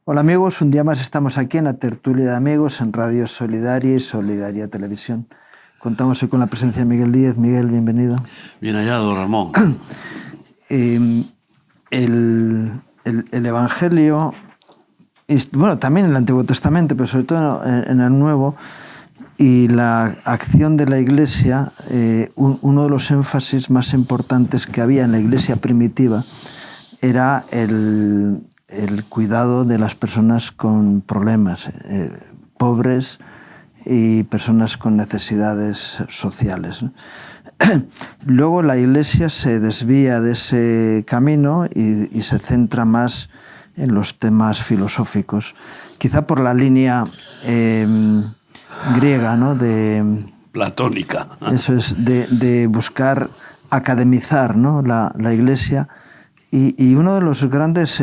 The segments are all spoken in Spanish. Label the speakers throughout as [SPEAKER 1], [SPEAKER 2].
[SPEAKER 1] Hola amigos, un día más estamos aquí en la tertulia de amigos en Radio Solidaria y Solidaria Televisión. Contamos hoy con la presencia de Miguel Díez. Miguel, bienvenido.
[SPEAKER 2] Bien hallado, Ramón.
[SPEAKER 1] El Evangelio, bueno, también en el Antiguo Testamento, pero sobre todo en el Nuevo, y la acción de la Iglesia, uno de los énfasis más importantes que había en la Iglesia primitiva era el cuidado de las personas con problemas, pobres y personas con necesidades sociales, ¿no? Luego la Iglesia se desvía de ese camino y se centra más en los temas filosóficos, quizá por la línea griega, ¿no?
[SPEAKER 2] Platónica.
[SPEAKER 1] Eso es, de buscar academizar, ¿no? la Iglesia. Y uno de los grandes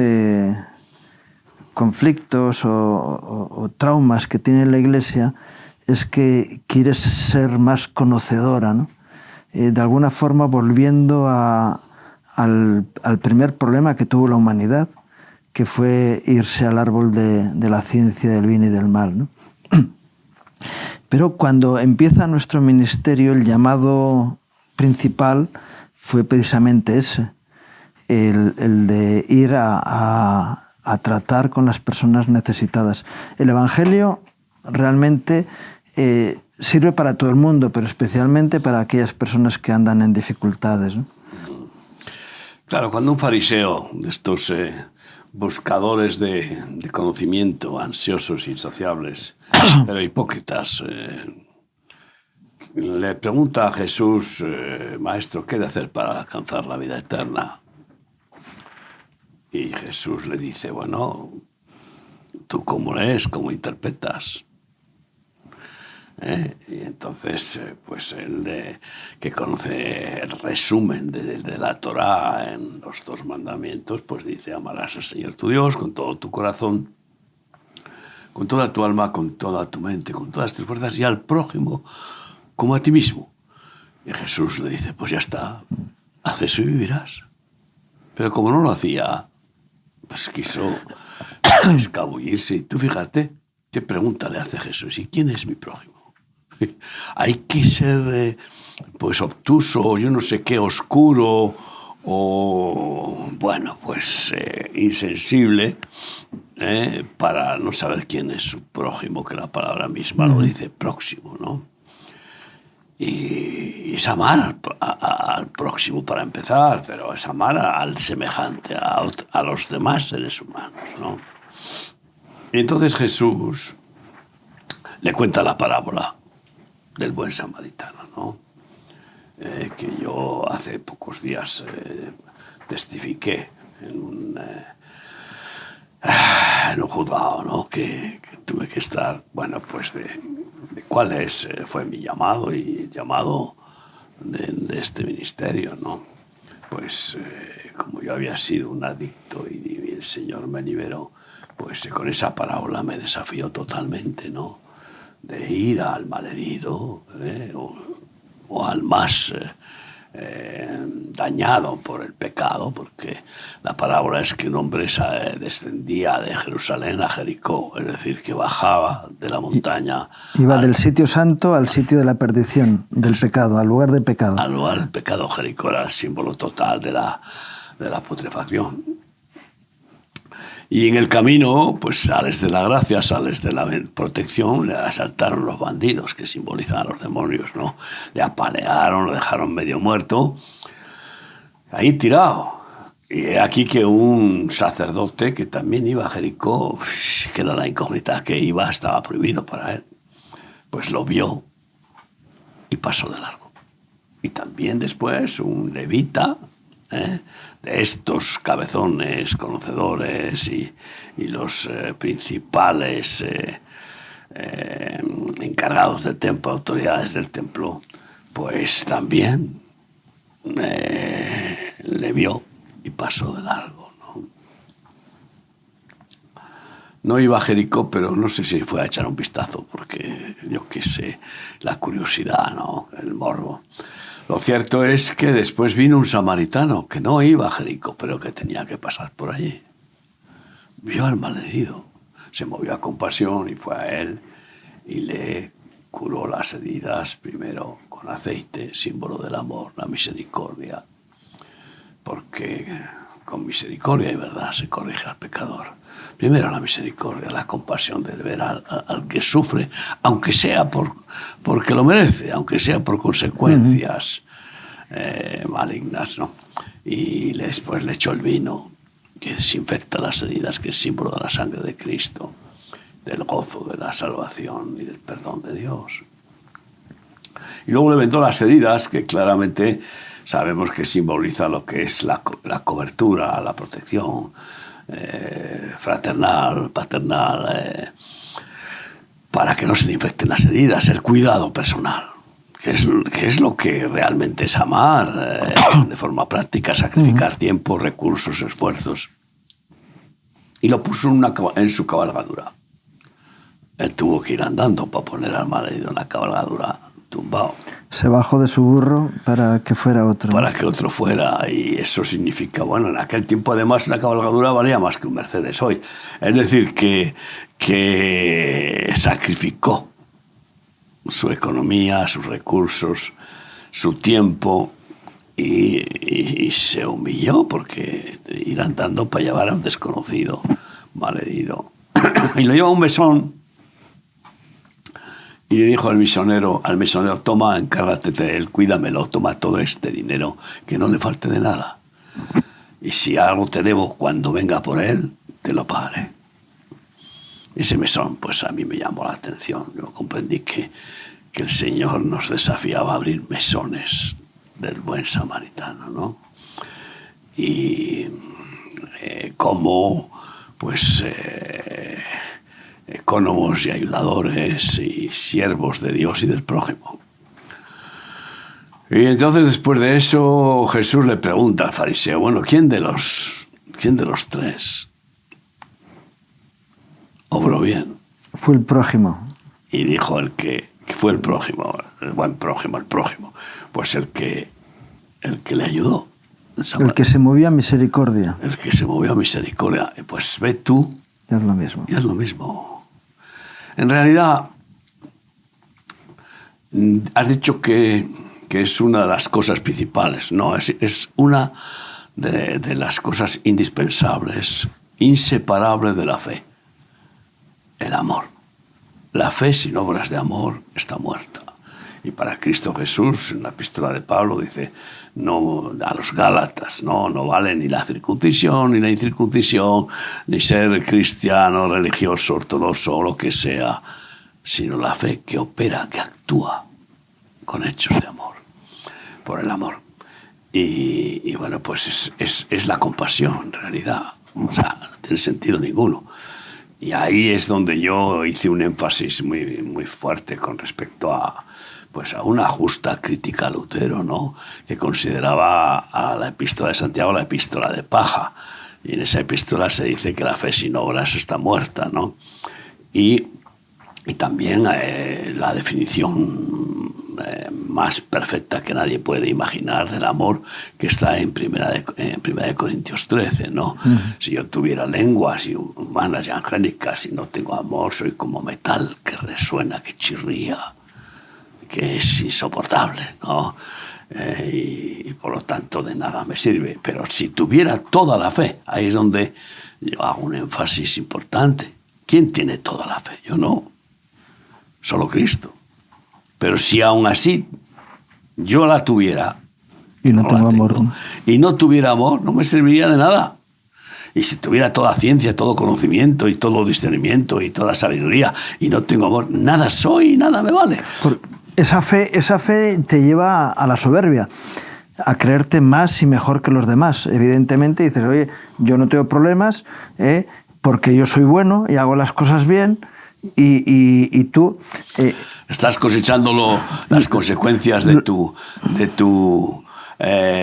[SPEAKER 1] conflictos o traumas que tiene la Iglesia es que quiere ser más conocedora, ¿no? De alguna forma volviendo al primer problema que tuvo la humanidad, que fue irse al árbol de la ciencia del bien y del mal, ¿no? Pero cuando empieza nuestro ministerio, el llamado principal fue precisamente ese, el de ir a tratar con las personas necesitadas. El Evangelio realmente sirve para todo el mundo, pero especialmente para aquellas personas que andan en dificultades, ¿no?
[SPEAKER 2] Claro, cuando un fariseo de estos buscadores de conocimiento, ansiosos, insaciables, pero hipócritas, le pregunta a Jesús, Maestro, ¿qué he de hacer para alcanzar la vida eterna? Y Jesús le dice, bueno, ¿tú cómo lees, cómo interpretas? Y entonces, pues él que conoce el resumen de la Torá en los 2 mandamientos, pues dice, amarás al Señor tu Dios con todo tu corazón, con toda tu alma, con toda tu mente, con todas tus fuerzas, y al prójimo como a ti mismo. Y Jesús le dice, pues ya está, haz eso y vivirás. Pero como no lo hacía, pues quiso escabullirse. Y tú fíjate, qué pregunta le hace Jesús, ¿y quién es mi prójimo? Hay que ser pues obtuso, yo no sé qué, oscuro o bueno, pues insensible para no saber quién es su prójimo, que la palabra misma lo dice, próximo, ¿no? Y es amar al próximo para empezar, pero es amar al semejante, a los demás seres humanos, ¿no? Y entonces Jesús le cuenta la parábola del buen samaritano, ¿no? Que yo hace pocos días testifiqué en un juzgado, ¿no? Que tuve que estar, bueno, pues de cuál fue mi llamado y el llamado de este ministerio, ¿no? Pues como yo había sido un adicto y el Señor me liberó, pues con esa parábola me desafió totalmente, ¿no? De ir al malherido o al más dañado por el pecado, porque la parábola es que un hombre descendía de Jerusalén a Jericó, es decir, que bajaba de la montaña.
[SPEAKER 1] Iba del sitio santo al sitio de la perdición, del pecado, al lugar del pecado.
[SPEAKER 2] Al lugar del pecado. Jericó era el símbolo total de la putrefacción. Y en el camino, pues sales de la gracia, sales de la protección, le asaltaron los bandidos, que simbolizan a los demonios, ¿no? Le apalearon, lo dejaron medio muerto, ahí tirado. Y aquí que un sacerdote que también iba a Jericó, que era la incógnita que iba, estaba prohibido para él, pues lo vio y pasó de largo. Y también después un levita, de estos cabezones conocedores y los principales encargados del templo, autoridades del templo, pues también le vio y pasó de largo, ¿no? No iba a Jericó, pero no sé si fue a echar un vistazo, porque yo qué sé, la curiosidad, ¿no? El morbo. Lo cierto es que después vino un samaritano que no iba a Jericó, pero que tenía que pasar por allí. Vio al malherido se movió a compasión y fue a él y le curó las heridas, primero con aceite, símbolo del amor, la misericordia, porque con misericordia y verdad se corrige al pecador. Primero la misericordia, la compasión de ver al que sufre, aunque sea porque lo merece, aunque sea por consecuencias malignas, ¿no? Y después le echó el vino, que desinfecta las heridas, que es símbolo de la sangre de Cristo, del gozo, de la salvación y del perdón de Dios. Y luego le vendó las heridas, que claramente sabemos que simboliza lo que es la cobertura, la protección fraternal, paternal, para que no se le infecten las heridas, el cuidado personal, que es lo que realmente es amar de forma práctica, sacrificar tiempo, recursos, esfuerzos. Y lo puso en su cabalgadura. Él tuvo que ir andando para poner al malherido en la cabalgadura tumbado.
[SPEAKER 1] Se bajó de su burro para que fuera otro.
[SPEAKER 2] Para que otro fuera, y eso significa, bueno, en aquel tiempo además la cabalgadura valía más que un Mercedes hoy. Es decir, que sacrificó su economía, sus recursos, su tiempo, y se humilló porque ir andando para llevar a un desconocido malherido. Y lo lleva a un mesón y le dijo al misionero, toma, encárgate de él, cuídamelo, toma todo este dinero, que no le falte de nada. Y si algo te debo cuando venga por él, te lo pagaré. Ese mesón, pues a mí me llamó la atención. Yo comprendí que el Señor nos desafiaba a abrir mesones del buen samaritano, ¿no? Y como, pues, ecónomos y ayudadores y siervos de Dios y del prójimo. Y entonces, después de eso, Jesús le pregunta al fariseo, bueno, ¿quién de los tres obró bien?
[SPEAKER 1] Fue el prójimo.
[SPEAKER 2] Y dijo el que fue el prójimo, el buen prójimo, el prójimo, pues el que le ayudó.
[SPEAKER 1] El que se movió a misericordia.
[SPEAKER 2] El que se movió a misericordia. Pues ve tú.
[SPEAKER 1] Y es lo mismo.
[SPEAKER 2] Y es lo mismo. En realidad, has dicho que es una de las cosas principales. No, es una de las cosas indispensables, inseparables de la fe. El amor. La fe sin obras de amor está muerta. Y para Cristo Jesús, en la epístola de Pablo, dice, no, a los Gálatas, no vale ni la circuncisión, ni la incircuncisión, ni ser cristiano, religioso, ortodoxo o lo que sea, sino la fe que opera, que actúa con hechos de amor, por el amor. Y bueno, pues es la compasión, en realidad. O sea, no tiene sentido ninguno. Y ahí es donde yo hice un énfasis muy, muy fuerte con respecto a una justa crítica a Lutero, ¿no? Que consideraba a la epístola de Santiago la epístola de paja. Y en esa epístola se dice que la fe sin obras está muerta, ¿no? Y también la definición más perfecta que nadie puede imaginar del amor, que está en primera de Corintios 13, ¿no? Si yo tuviera lenguas y humanas y angélicas y no tengo amor, soy como metal que resuena, que chirría, que es insoportable, ¿no? Y por lo tanto de nada me sirve. Pero si tuviera toda la fe, ahí es donde yo hago un énfasis importante. ¿Quién tiene toda la fe? Yo no. Solo Cristo. Pero si aún así yo la tuviera
[SPEAKER 1] y no tengo amor,
[SPEAKER 2] y no tuviera amor, no me serviría de nada. Y si tuviera toda ciencia, todo conocimiento y todo discernimiento y toda sabiduría y no tengo amor, nada soy y nada me vale.
[SPEAKER 1] Esa fe te lleva a la soberbia, a creerte más y mejor que los demás. Evidentemente dices, oye, yo no tengo problemas porque yo soy bueno y hago las cosas bien y tú...
[SPEAKER 2] Estás cosechando las consecuencias de tu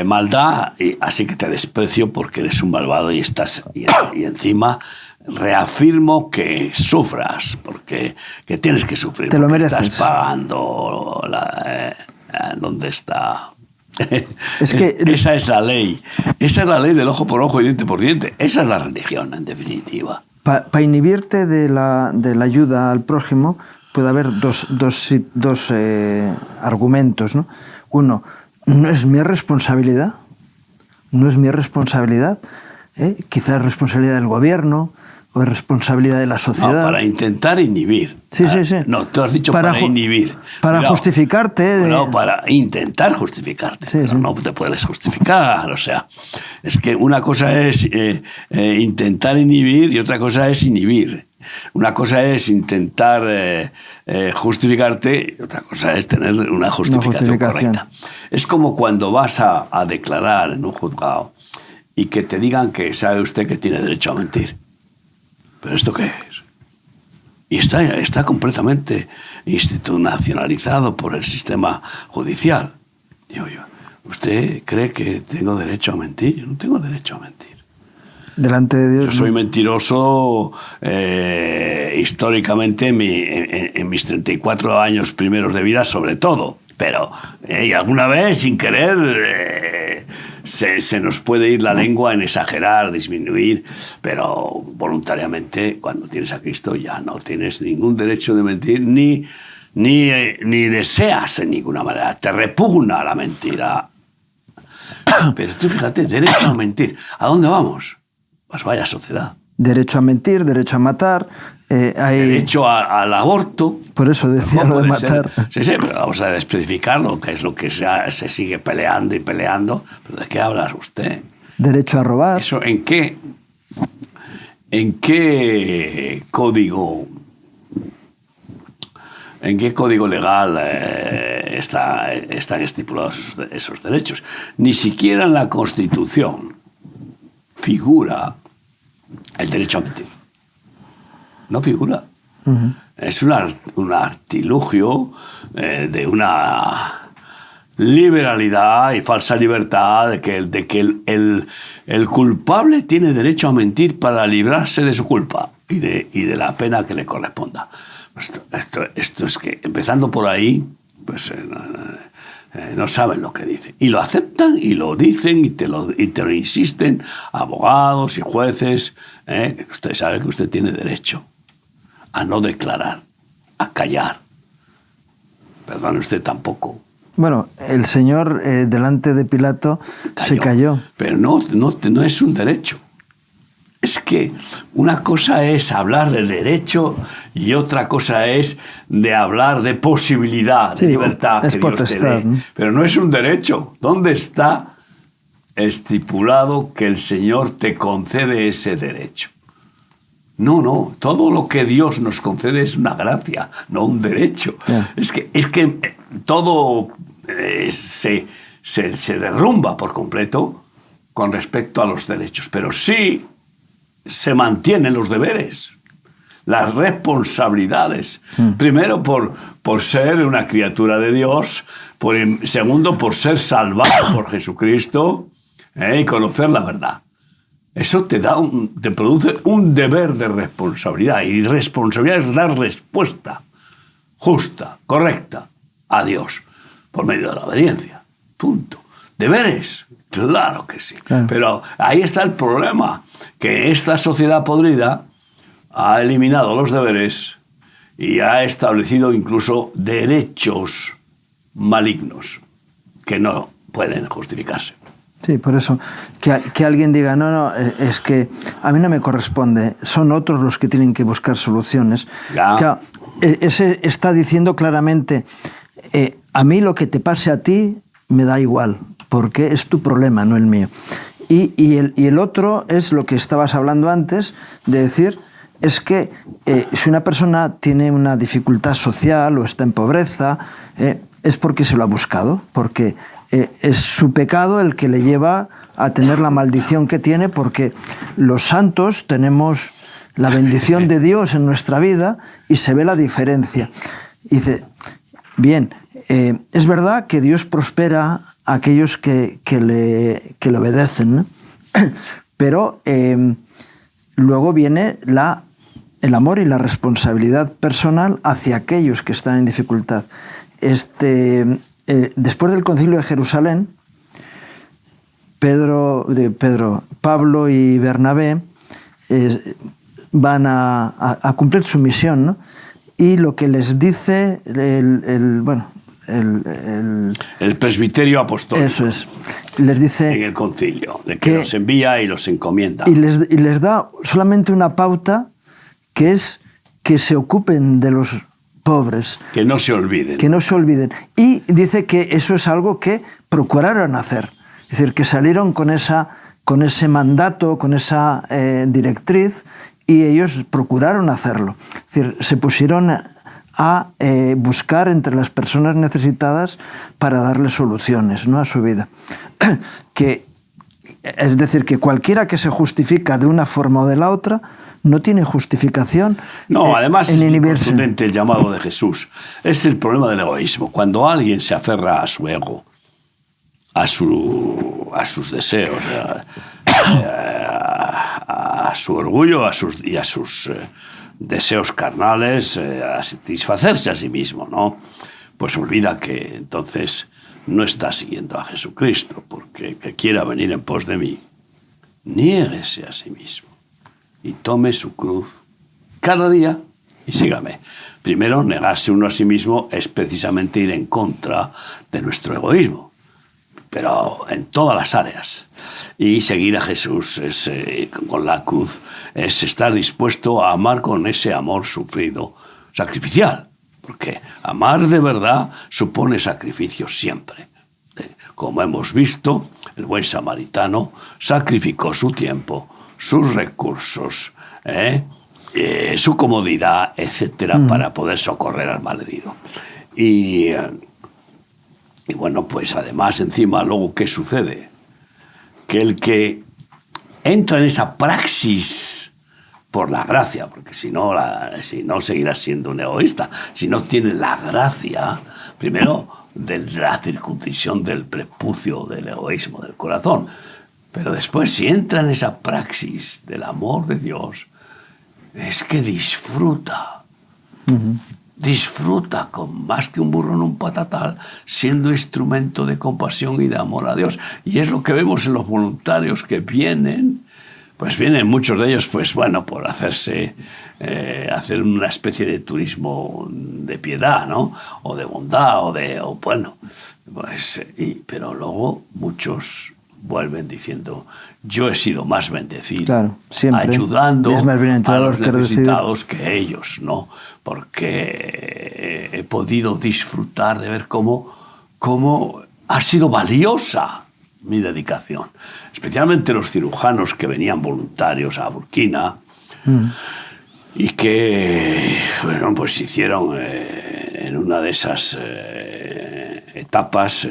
[SPEAKER 2] maldad, y así que te desprecio porque eres un malvado y encima reafirmo que sufras, porque que tienes que sufrir.
[SPEAKER 1] Te lo mereces.
[SPEAKER 2] Estás pagando ¿dónde está?
[SPEAKER 1] Es que
[SPEAKER 2] esa es la ley. Esa es la ley del ojo por ojo y diente por diente. Esa es la religión, en definitiva.
[SPEAKER 1] Para inhibirte de la ayuda al prójimo puede haber dos argumentos, ¿no? Uno, no es mi responsabilidad, quizás es responsabilidad del gobierno o es responsabilidad de la sociedad.
[SPEAKER 2] No, para intentar inhibir.
[SPEAKER 1] Sí.
[SPEAKER 2] No, tú has dicho para inhibir.
[SPEAKER 1] Para justificarte.
[SPEAKER 2] No, para intentar justificarte.
[SPEAKER 1] Sí.
[SPEAKER 2] No te puedes justificar. O sea, es que una cosa es intentar inhibir y otra cosa es inhibir. Una cosa es intentar justificarte y otra cosa es tener una justificación correcta. Es como cuando vas a declarar en un juzgado y que te digan que sabe usted que tiene derecho a mentir. ¿Pero esto qué es? Y está completamente institucionalizado por el sistema judicial. Digo yo, ¿usted cree que tengo derecho a mentir? Yo no tengo derecho a mentir.
[SPEAKER 1] Delante de Dios.
[SPEAKER 2] Yo soy mentiroso históricamente en mis 34 años primeros de vida, sobre todo. Pero alguna vez, sin querer, se nos puede ir la lengua en exagerar, disminuir, pero voluntariamente, cuando tienes a Cristo, ya no tienes ningún derecho de mentir, ni deseas en ninguna manera. Te repugna la mentira. Pero tú fíjate, derecho a mentir. ¿A dónde vamos? Pues vaya sociedad.
[SPEAKER 1] Derecho a mentir, derecho a matar.
[SPEAKER 2] Derecho al aborto.
[SPEAKER 1] Por eso decía lo de matar.
[SPEAKER 2] Sí, pero vamos a especificarlo, que es lo que se sigue peleando y peleando. ¿Pero de qué hablas usted?
[SPEAKER 1] Derecho a robar.
[SPEAKER 2] ¿Eso en qué código legal están estipulados esos derechos? Ni siquiera en la Constitución figura el derecho a mentir. No figura. Uh-huh. Es un artilugio de una liberalidad y falsa libertad de que el culpable tiene derecho a mentir para librarse de su culpa y de la pena que le corresponda. Esto es que, empezando por ahí, pues no saben lo que dicen. Y lo aceptan y lo dicen y te lo insisten abogados y jueces. Usted sabe que usted tiene derecho a no declarar, a callar. Perdone usted tampoco.
[SPEAKER 1] Bueno, el Señor delante de Pilato se cayó.
[SPEAKER 2] Pero no es un derecho. Es que una cosa es hablar de derecho y otra cosa es de hablar de posibilidad, de libertad que Dios te dé. ¿No? Pero no es un derecho. ¿Dónde está estipulado que el Señor te concede ese derecho? No. Todo lo que Dios nos concede es una gracia, no un derecho. Yeah. Es que todo se derrumba por completo con respecto a los derechos. Pero sí se mantienen los deberes, las responsabilidades. Primero, por ser una criatura de Dios. Segundo, por ser salvado por Jesucristo y conocer la verdad. Eso te produce un deber de responsabilidad. Y responsabilidad es dar respuesta justa, correcta a Dios por medio de la obediencia. Punto. Deberes. Claro que sí. Claro. Pero ahí está el problema, que esta sociedad podrida ha eliminado los deberes y ha establecido incluso derechos malignos que no pueden justificarse.
[SPEAKER 1] Sí, por eso, que alguien diga, no, es que a mí no me corresponde, son otros los que tienen que buscar soluciones.
[SPEAKER 2] Ya.
[SPEAKER 1] Ese está diciendo claramente, a mí lo que te pase a ti me da igual, porque es tu problema, no el mío. Y el otro es lo que estabas hablando antes, de decir, es que si una persona tiene una dificultad social o está en pobreza, es porque se lo ha buscado, porque es su pecado el que le lleva a tener la maldición que tiene, porque los santos tenemos la bendición de Dios en nuestra vida y se ve la diferencia. Y dice, bien, es verdad que Dios prospera a aquellos que le obedecen, ¿no? Pero luego viene el amor y la responsabilidad personal hacia aquellos que están en dificultad. Después del Concilio de Jerusalén, Pablo y Bernabé van a cumplir su misión, ¿no? Y lo que les dice el
[SPEAKER 2] presbiterio apostólico.
[SPEAKER 1] Eso es. Les dice
[SPEAKER 2] en el concilio, de que los envía y los encomienda.
[SPEAKER 1] Y les da solamente una pauta, que es que se ocupen de los pobres.
[SPEAKER 2] Que no se olviden.
[SPEAKER 1] Que no se olviden. Y dice que eso es algo que procuraron hacer. Es decir, que salieron con ese mandato, con esa directriz, y ellos procuraron hacerlo. Es decir, se pusieron a buscar entre las personas necesitadas para darles soluciones, ¿no?, a su vida. Es decir, que cualquiera que se justifica de una forma o de la otra no tiene justificación.
[SPEAKER 2] No, además es muy contundente el llamado de Jesús. Es el problema del egoísmo. Cuando alguien se aferra a su ego, a sus deseos, a su orgullo y a sus deseos carnales, a satisfacerse a sí mismo, ¿no? Pues olvida que entonces no está siguiendo a Jesucristo, porque que quiera venir en pos de mí, niéguese a sí mismo y tome su cruz cada día y sígame. Primero, negarse uno a sí mismo es precisamente ir en contra de nuestro egoísmo, pero en todas las áreas. Y seguir a Jesús con la cruz es estar dispuesto a amar con ese amor sufrido, sacrificial, porque amar de verdad supone sacrificio siempre. Como hemos visto, el buen samaritano sacrificó su tiempo, sus recursos, su comodidad, etcétera, para poder socorrer al malherido. Y bueno, pues además, encima, luego, ¿qué sucede? Que el que entra en esa praxis por la gracia, porque si no seguirá siendo un egoísta, si no tiene la gracia, primero, de la circuncisión del prepucio, del egoísmo, del corazón, pero después, si entra en esa praxis del amor de Dios, es que disfruta. Disfruta con más que un burro en un patatal, siendo instrumento de compasión y de amor a Dios. Y es lo que vemos en los voluntarios que vienen. Pues vienen muchos de ellos, pues bueno, por hacer una especie de turismo de piedad, ¿no? O de bondad, pero luego muchos vuelven diciendo: yo he sido más bendecido,
[SPEAKER 1] claro, siempre,
[SPEAKER 2] ayudando a los necesitados
[SPEAKER 1] que
[SPEAKER 2] ellos, ¿no? Porque he podido disfrutar de ver cómo ha sido valiosa mi dedicación. Especialmente los cirujanos que venían voluntarios a Burkina y que, bueno, pues hicieron en una de esas etapas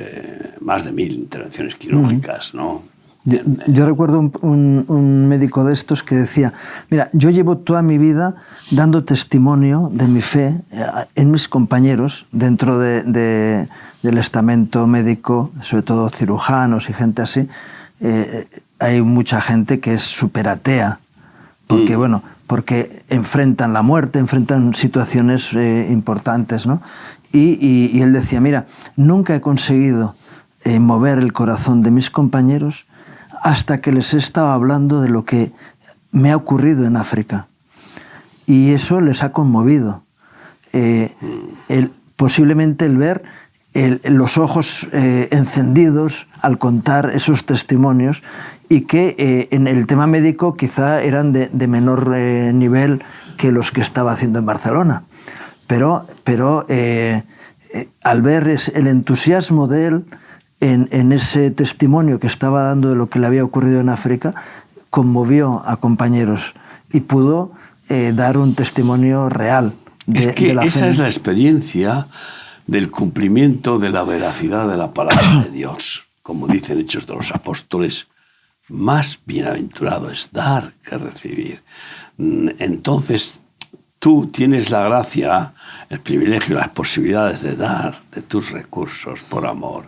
[SPEAKER 2] más de 1000 intervenciones quirúrgicas, ¿no?
[SPEAKER 1] Yo recuerdo un médico de estos que decía: mira, yo llevo toda mi vida dando testimonio de mi fe en mis compañeros dentro del estamento médico, sobre todo cirujanos y gente así. Hay mucha gente que es súper atea, porque, porque enfrentan la muerte, enfrentan situaciones importantes, ¿no? Y él decía: mira, nunca he conseguido mover el corazón de mis compañeros hasta que les he estado hablando de lo que me ha ocurrido en África. Y eso les ha conmovido. Posiblemente el ver los ojos encendidos al contar esos testimonios, y que en el tema médico quizá eran de menor nivel que los que estaba haciendo en Barcelona. Pero al ver el entusiasmo de él en ese testimonio que estaba dando de lo que le había ocurrido en África, conmovió a compañeros y pudo dar un testimonio real de la fe.
[SPEAKER 2] Esa es la experiencia del cumplimiento de la veracidad de la palabra de Dios. Como dicen Hechos de los Apóstoles, más bienaventurado es dar que recibir. Entonces, tú tienes la gracia, el privilegio, las posibilidades de dar de tus recursos por amor.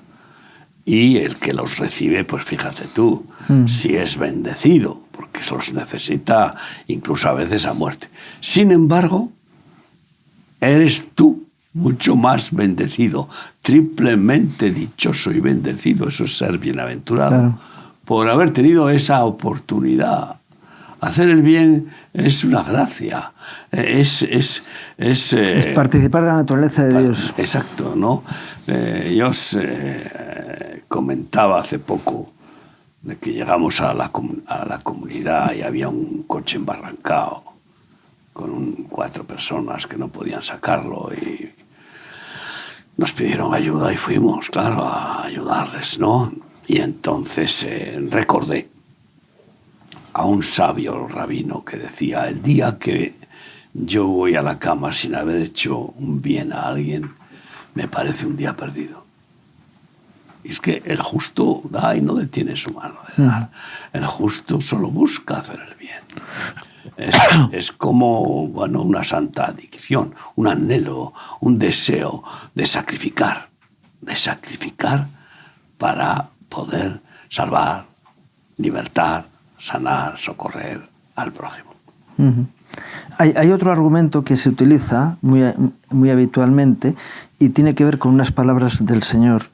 [SPEAKER 2] Y el que los recibe, pues fíjate tú, si es bendecido, porque se los necesita incluso a veces a muerte. Sin embargo, eres tú mucho más bendecido, triplemente dichoso y bendecido, eso es ser bienaventurado, claro, por haber tenido esa oportunidad, Hacer el bien es una gracia, es
[SPEAKER 1] participar de la naturaleza de Dios.
[SPEAKER 2] Exacto, ¿no? Yo os comentaba hace poco de que llegamos a la comunidad y había un coche embarrancado con 4 personas que no podían sacarlo y nos pidieron ayuda y fuimos, claro, a ayudarles, ¿no? Y entonces recordé a un sabio rabino que decía: el día que yo voy a la cama sin haber hecho un bien a alguien, me parece un día perdido. Y es que el justo da y no detiene su mano de dar. El justo solo busca hacer el bien. Es como, bueno, una santa adicción, un anhelo, un deseo de sacrificar para poder salvar, libertar, sanar, socorrer al prójimo.
[SPEAKER 1] Hay otro argumento que se utiliza muy habitualmente y tiene que ver con unas palabras del Señor,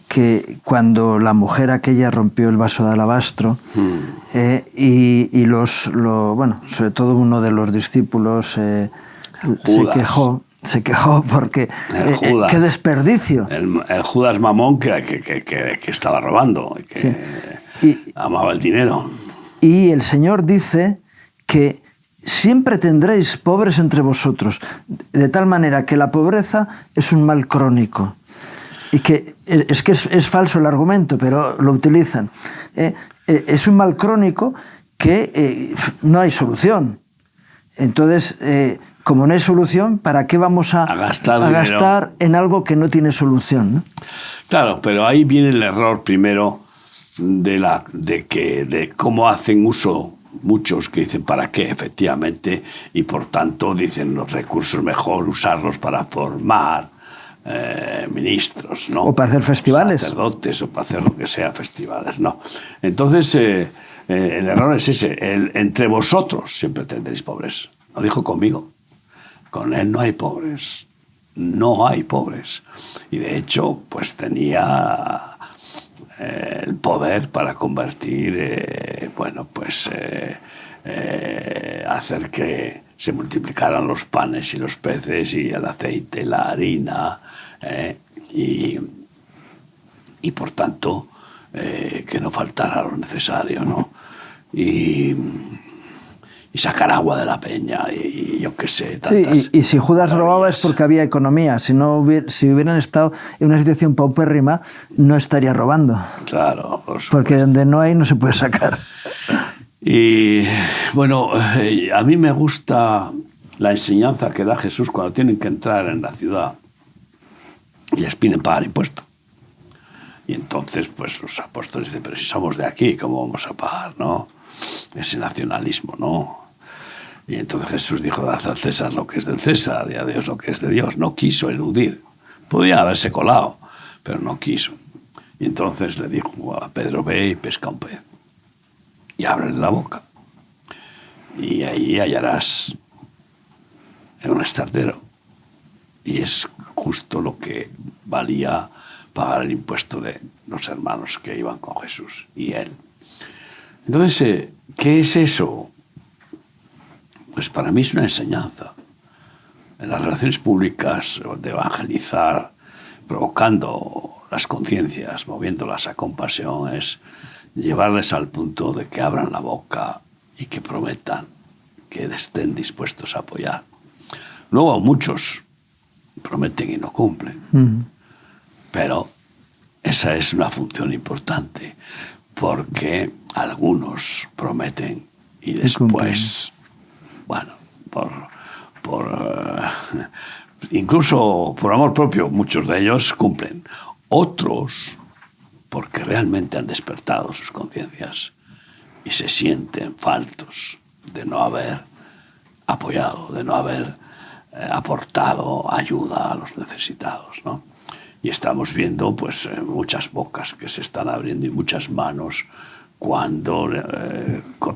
[SPEAKER 1] que cuando la mujer aquella rompió el vaso de alabastro y sobre todo uno de los discípulos se quejó porque qué desperdicio.
[SPEAKER 2] El Judas Mamón que estaba robando, que amaba el dinero.
[SPEAKER 1] Y el Señor dice que siempre tendréis pobres entre vosotros, de tal manera que la pobreza es un mal crónico. Y que es falso el argumento, pero lo utilizan. Es un mal crónico que no hay solución. Entonces, como no hay solución, ¿para qué vamos a gastar en algo que no tiene solución, ¿no?
[SPEAKER 2] Claro, pero ahí viene el error primero de cómo hacen uso muchos, que dicen para qué, efectivamente, y por tanto dicen los recursos mejor usarlos para formar ministros, ¿no?
[SPEAKER 1] O para hacer festivales.
[SPEAKER 2] Sacerdotes, o para hacer lo que sea, festivales, no. Entonces, el error es ese. Entre vosotros siempre tendréis pobres. Lo dijo conmigo. Con él no hay pobres. No hay pobres. Y de hecho, pues tenía el poder para convertir, hacer que se multiplicaran los panes y los peces y el aceite, la harina, y por tanto que no faltara lo necesario, ¿no? Y sacar agua de la peña y yo qué sé. Tantas,
[SPEAKER 1] sí, y si Judas robaba es porque había economía. Si hubieran estado en una situación paupérrima, no estaría robando.
[SPEAKER 2] Claro,
[SPEAKER 1] porque donde no hay no se puede sacar.
[SPEAKER 2] Y bueno, a mí me gusta la enseñanza que da Jesús cuando tienen que entrar en la ciudad y les piden pagar impuestos. Y entonces, pues los apóstoles dicen: pero si somos de aquí, ¿cómo vamos a pagar, no? Ese nacionalismo, ¿no? Y entonces Jesús dijo: dad al César lo que es del César y a Dios lo que es de Dios. No quiso eludir. Podía haberse colado, pero no quiso. Y entonces le dijo a Pedro: ve y pesca un pez y ábrele la boca. Y ahí hallarás un estardero. Y es justo lo que valía pagar el impuesto de los hermanos que iban con Jesús y él. Entonces, ¿qué es eso? Pues para mí es una enseñanza. En las relaciones públicas, de evangelizar, provocando las conciencias, moviéndolas a compasión, es llevarles al punto de que abran la boca y que prometan, que estén dispuestos a apoyar. Luego muchos prometen y no cumplen. Pero esa es una función importante, porque algunos prometen y después, bueno, incluso por amor propio, muchos de ellos cumplen. Otros, porque realmente han despertado sus conciencias y se sienten faltos de no haber apoyado, de no haber aportado ayuda a los necesitados, ¿no? Y estamos viendo pues muchas bocas que se están abriendo y muchas manos cuando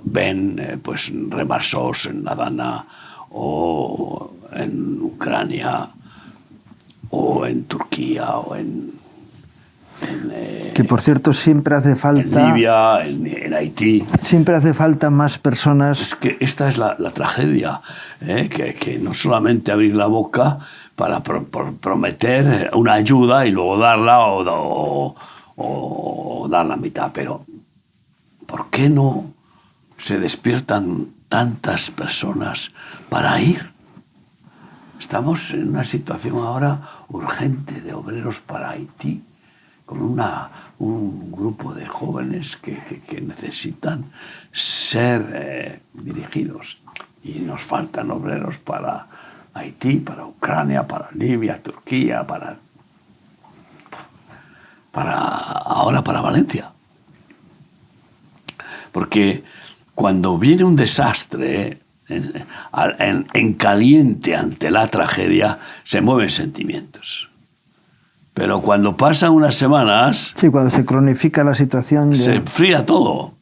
[SPEAKER 2] ven pues remarsos en Adana o en Ucrania o en Turquía o en
[SPEAKER 1] Que por cierto siempre hace falta...
[SPEAKER 2] En Libia, en Haití.
[SPEAKER 1] Siempre hace falta más personas...
[SPEAKER 2] Es que esta es la tragedia, que no solamente abrir la boca para prometer una ayuda y luego darla o dar la mitad, pero ¿por qué no se despiertan tantas personas para ir? Estamos en una situación ahora urgente de obreros para Haití, con un grupo de jóvenes que necesitan ser dirigidos. Y nos faltan obreros para Haití, para Ucrania, para Libia, Turquía, ahora para Valencia. Porque cuando viene un desastre en caliente ante la tragedia, se mueven sentimientos. Pero cuando pasan unas semanas...
[SPEAKER 1] Sí, cuando se cronifica la situación...
[SPEAKER 2] Se enfría todo.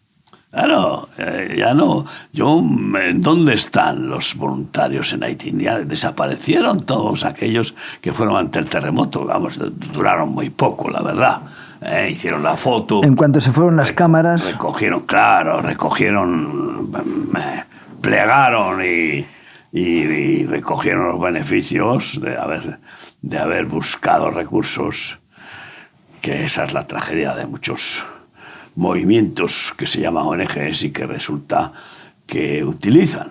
[SPEAKER 2] Claro, ya no. ¿Dónde están los voluntarios en Haití? Ya desaparecieron todos aquellos que fueron ante el terremoto. Vamos, duraron muy poco, la verdad. Hicieron la foto.
[SPEAKER 1] En cuanto se fueron las cámaras...
[SPEAKER 2] Recogieron, plegaron y recogieron los beneficios de haber buscado recursos, que esa es la tragedia de muchos movimientos que se llaman ONGs y que resulta que utilizan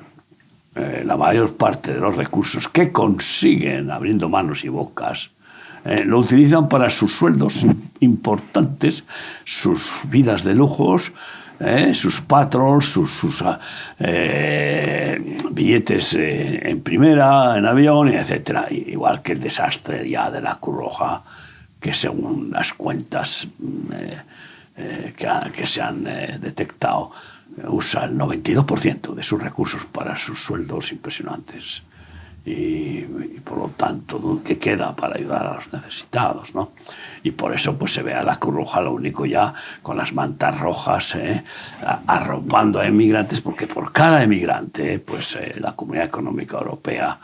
[SPEAKER 2] la mayor parte de los recursos que consiguen abriendo manos y bocas, lo utilizan para sus sueldos importantes, sus vidas de lujos, sus patrons, sus billetes en primera, en avión, etc. Igual que el desastre ya de la Cruz Roja, que según las cuentas que se han detectado, usa el 92% de sus recursos para sus sueldos impresionantes. Y por lo tanto, ¿qué queda para ayudar a los necesitados, ¿no? Y por eso pues se ve a la Cruz Roja, lo único ya, con las mantas rojas, arropando a emigrantes, porque por cada emigrante pues la Comunidad Económica Europea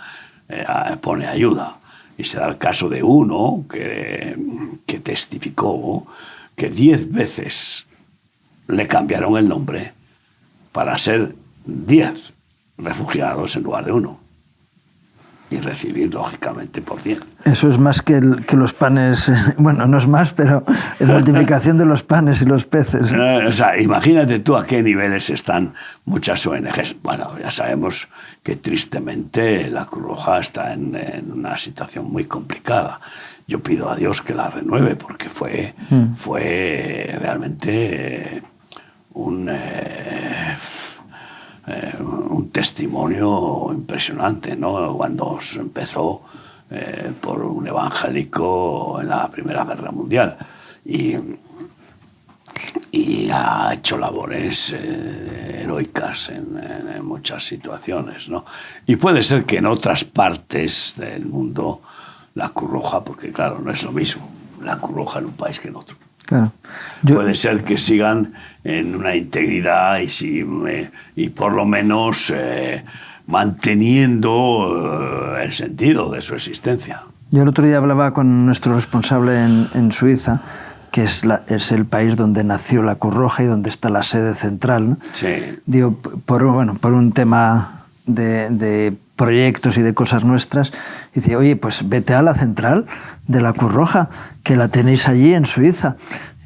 [SPEAKER 2] pone ayuda. Y se da el caso de uno que testificó que 10 veces le cambiaron el nombre para ser 10 refugiados en lugar de uno. Y recibir, lógicamente, por 10.
[SPEAKER 1] Eso es más que los panes... Bueno, no es más, pero es multiplicación de los panes y los peces.
[SPEAKER 2] O sea, imagínate tú a qué niveles están muchas ONGs. Bueno, ya sabemos que tristemente la Cruz Roja está en una situación muy complicada. Yo pido a Dios que la renueve, porque fue realmente un testimonio impresionante, ¿no? Cuando se empezó por un evangélico en la Primera Guerra Mundial y ha hecho labores heroicas en muchas situaciones, ¿no? Y puede ser que en otras partes del mundo la Cruz Roja, porque claro, no es lo mismo la Cruz Roja en un país que en otro.
[SPEAKER 1] Claro.
[SPEAKER 2] Puede ser que sigan en una integridad y por lo menos manteniendo el sentido de su existencia.
[SPEAKER 1] Yo el otro día hablaba con nuestro responsable en Suiza, que es el país donde nació la Cruz Roja y donde está la sede central, ¿no?
[SPEAKER 2] Sí.
[SPEAKER 1] Digo, por un tema de proyectos y de cosas nuestras, dice, oye, pues vete a la central de la Cruz Roja, que la tenéis allí en Suiza.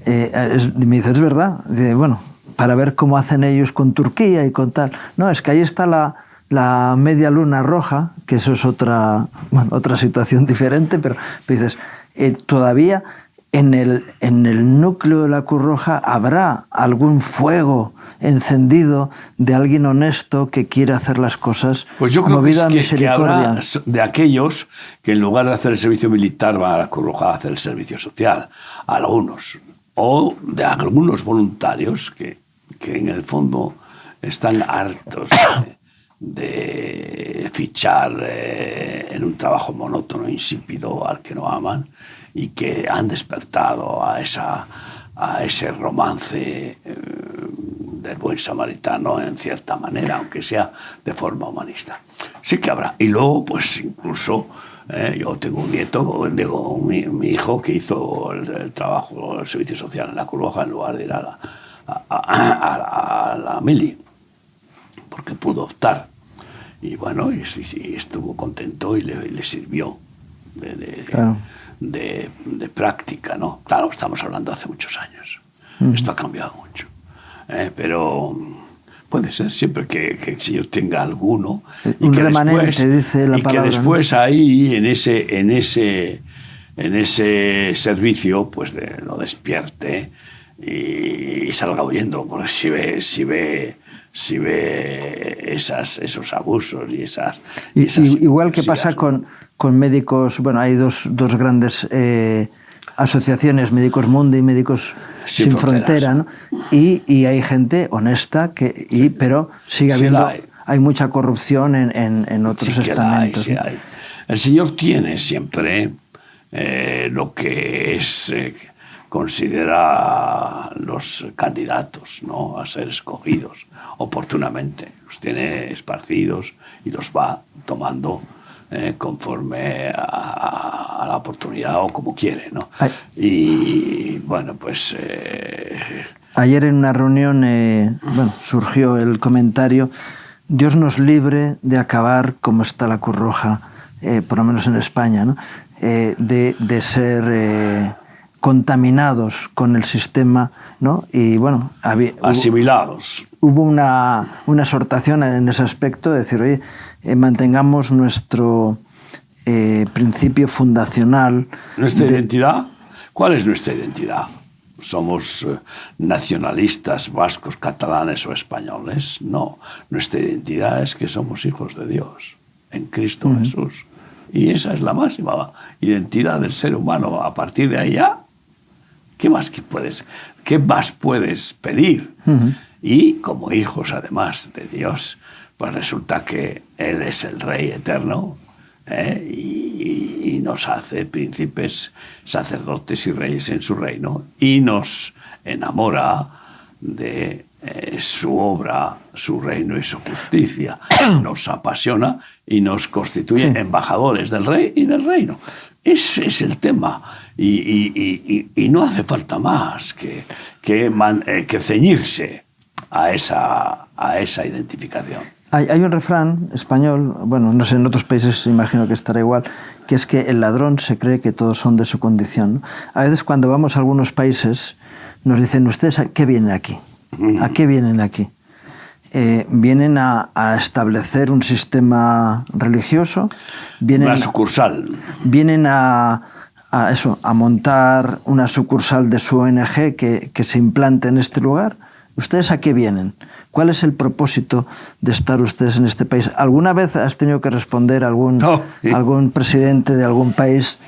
[SPEAKER 1] Me dice, es verdad. Dice, bueno, para ver cómo hacen ellos con Turquía y con tal. No, es que ahí está la media luna roja, que eso es otra situación diferente, pero dices, todavía en el núcleo de la Cruz Roja habrá algún fuego encendido de alguien honesto que quiere hacer las cosas
[SPEAKER 2] pues yo creo
[SPEAKER 1] movido a misericordia.
[SPEAKER 2] Habrá de aquellos que en lugar de hacer el servicio militar van a la Cruz Roja a hacer el servicio social, algunos, o de algunos voluntarios que en el fondo están hartos de fichar en un trabajo monótono, insípido, al que no aman, y que han despertado a ese romance del buen samaritano en cierta manera, aunque sea de forma humanista. Sí que habrá. Y luego, pues incluso, yo tengo un nieto, digo, mi hijo que hizo el trabajo, el servicio social en la Cruz Roja en lugar de ir a la mili, porque pudo optar. Y bueno, y estuvo contento y le sirvió
[SPEAKER 1] Claro.
[SPEAKER 2] de práctica, ¿no? Claro, estamos hablando hace muchos años. Esto ha cambiado mucho. Pero puede ser siempre que el Señor tenga alguno.
[SPEAKER 1] Un remanente, dice la palabra.
[SPEAKER 2] Y que después, ¿no?, ahí, en ese servicio, pues lo despierte y salga huyendo. Porque si ve esos abusos y esas
[SPEAKER 1] igual que pasa con médicos, bueno, hay dos grandes asociaciones, Médicos Mundi y Médicos Sin Frontera, ¿no? Y hay gente honesta, pero sigue habiendo, hay mucha corrupción en otros estamentos.
[SPEAKER 2] Sí, hay. El Señor tiene siempre lo que es... considera los candidatos, ¿no?, a ser escogidos oportunamente. Los tiene esparcidos y los va tomando conforme a la oportunidad o como quiere, ¿no? Y bueno, pues...
[SPEAKER 1] Ayer en una reunión surgió el comentario: Dios nos libre de acabar como está la Cruz Roja, por lo menos en España, ¿no? De ser... contaminados con el sistema, ¿no? Y bueno,
[SPEAKER 2] asimilados.
[SPEAKER 1] Hubo una exhortación en ese aspecto, de decir, oye, mantengamos nuestro principio fundacional.
[SPEAKER 2] ¿Nuestra identidad? ¿Cuál es nuestra identidad? ¿Somos nacionalistas vascos, catalanes o españoles? No. Nuestra identidad es que somos hijos de Dios en Cristo Jesús. Y esa es la máxima identidad del ser humano. A partir de ahí ya, ¿qué más puedes pedir? Y como hijos, además, de Dios, pues resulta que Él es el Rey eterno, y nos hace príncipes, sacerdotes y reyes en su reino, y nos enamora de su obra, su reino y su justicia. Nos apasiona y nos constituye embajadores del Rey y del reino. Ese es el tema. Y no hace falta más que ceñirse a esa identificación.
[SPEAKER 1] Hay un refrán español, bueno, no sé, en otros países imagino que estará igual, que es que el ladrón se cree que todos son de su condición, ¿no? A veces cuando vamos a algunos países nos dicen, ¿ustedes a qué vienen aquí? ¿A qué vienen aquí? Vienen a establecer un sistema religioso,
[SPEAKER 2] una sucursal.
[SPEAKER 1] Vienen a montar una sucursal de su ONG que se implante en este lugar. ¿Ustedes a qué vienen? ¿Cuál es el propósito de estar ustedes en este país? ¿Alguna vez has tenido que responder a algún presidente de algún país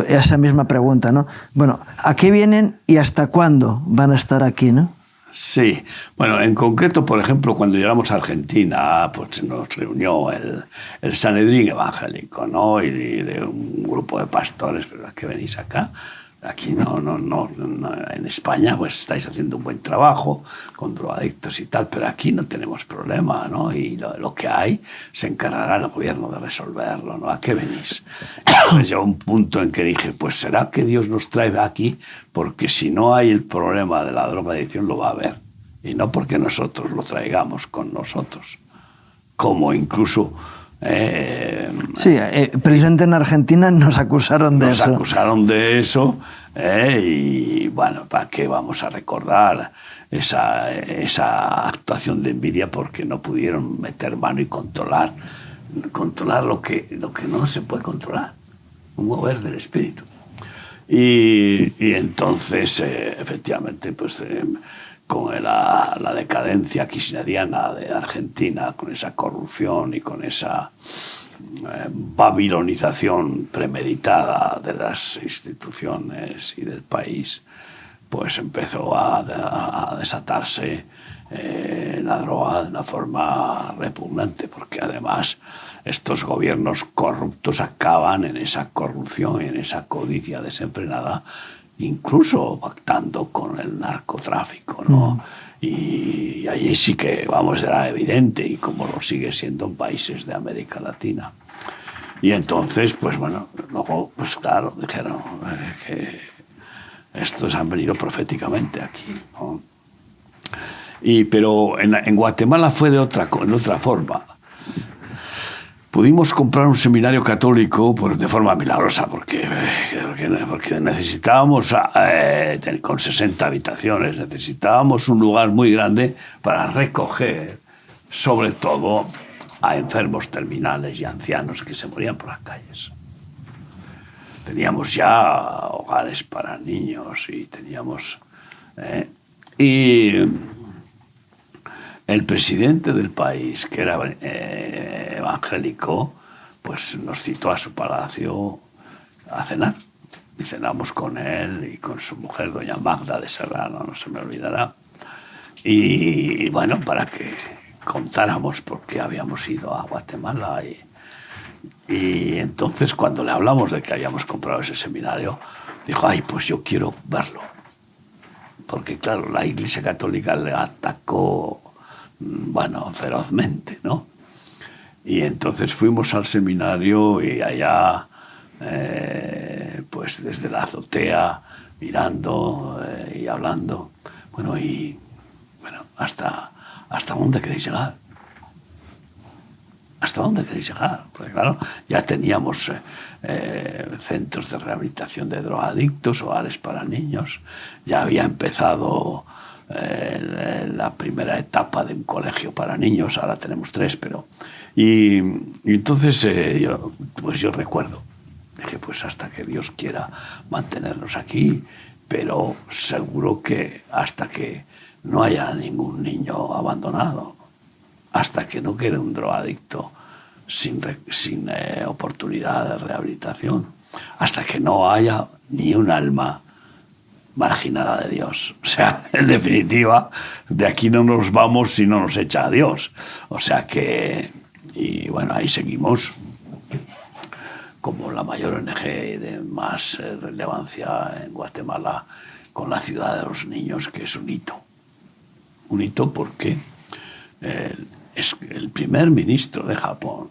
[SPEAKER 1] esa misma pregunta, ¿no? Bueno, ¿a qué vienen y hasta cuándo van a estar aquí, no?
[SPEAKER 2] Sí. Bueno, en concreto, por ejemplo, cuando llegamos a Argentina, pues nos reunió el Sanedrín evangélico, ¿no? Y de un grupo de pastores, pero ¿a qué venís acá? Aquí no, en España pues estáis haciendo un buen trabajo con drogadictos y tal, pero aquí no tenemos problema, ¿no? Y lo que hay se encargará el gobierno de resolverlo, ¿no? ¿A qué venís? Entonces llegó un punto en que dije, pues será que Dios nos trae aquí, porque si no hay el problema de la drogadicción lo va a haber, y no porque nosotros lo traigamos con nosotros, como incluso...
[SPEAKER 1] precisamente en Argentina nos acusaron de eso.
[SPEAKER 2] Nos acusaron de eso, y bueno, ¿para qué vamos a recordar esa actuación de envidia? Porque no pudieron meter mano y controlar lo que no se puede controlar, un mover del espíritu. Y entonces, efectivamente, pues... con la decadencia kirchneriana de Argentina, con esa corrupción y con esa babilonización premeditada de las instituciones y del país, pues empezó a desatarse la droga de una forma repugnante, porque además estos gobiernos corruptos acaban en esa corrupción y en esa codicia desenfrenada incluso pactando con el narcotráfico, ¿no? Y allí sí que, vamos, era evidente, y como lo sigue siendo en países de América Latina. Y entonces, pues bueno, luego, pues claro, dijeron que estos han venido proféticamente aquí, ¿no? Pero en Guatemala fue de otra forma. Pudimos comprar un seminario católico pues, de forma milagrosa, porque necesitábamos, con 60 habitaciones, necesitábamos un lugar muy grande para recoger, sobre todo, a enfermos terminales y ancianos que se morían por las calles. Teníamos ya hogares para niños y teníamos... y el presidente del país, que era evangélico, pues nos citó a su palacio a cenar. Y cenamos con él y con su mujer, doña Magda de Serrano, no se me olvidará. Y bueno, para que contáramos por qué habíamos ido a Guatemala. Y entonces, cuando le hablamos de que habíamos comprado ese seminario, dijo, ay, pues yo quiero verlo. Porque claro, la Iglesia Católica le atacó, bueno, ferozmente, ¿no? Y entonces fuimos al seminario y allá, pues desde la azotea, mirando y hablando. Bueno, ¿hasta dónde queréis llegar? ¿Hasta dónde queréis llegar? Porque claro, ya teníamos centros de rehabilitación de drogadictos, hogares para niños, ya había empezado la primera etapa de un colegio para niños, ahora tenemos 3, pero... Y entonces yo recuerdo, dije, pues hasta que Dios quiera mantenernos aquí, pero seguro que hasta que no haya ningún niño abandonado, hasta que no quede un drogadicto sin oportunidad de rehabilitación, hasta que no haya ni un alma marginada de Dios. O sea, en definitiva, de aquí no nos vamos si no nos echa a Dios. O sea que, y bueno, ahí seguimos como la mayor ONG de más relevancia en Guatemala, con la Ciudad de los Niños, que es un hito. Un hito porque es el primer ministro de Japón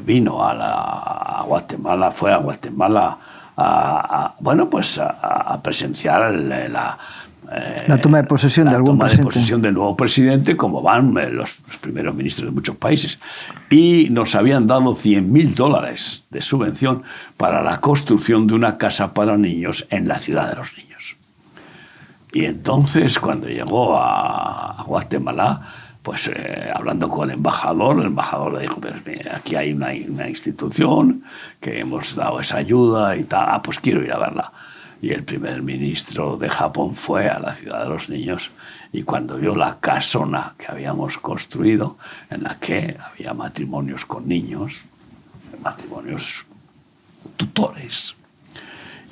[SPEAKER 2] vino a Guatemala, fue a Guatemala a presenciar
[SPEAKER 1] la toma de posesión de algún presidente. La toma de
[SPEAKER 2] posesión del nuevo presidente, como van los primeros ministros de muchos países. Y nos habían dado $100,000 de subvención para la construcción de una casa para niños en la Ciudad de los Niños. Y entonces, cuando llegó a Guatemala, pues hablando con el embajador le dijo, pues, mira, aquí hay una institución que hemos dado esa ayuda y tal, pues quiero ir a verla. Y el primer ministro de Japón fue a la Ciudad de los Niños y cuando vio la casona que habíamos construido, en la que había matrimonios con niños, matrimonios tutores,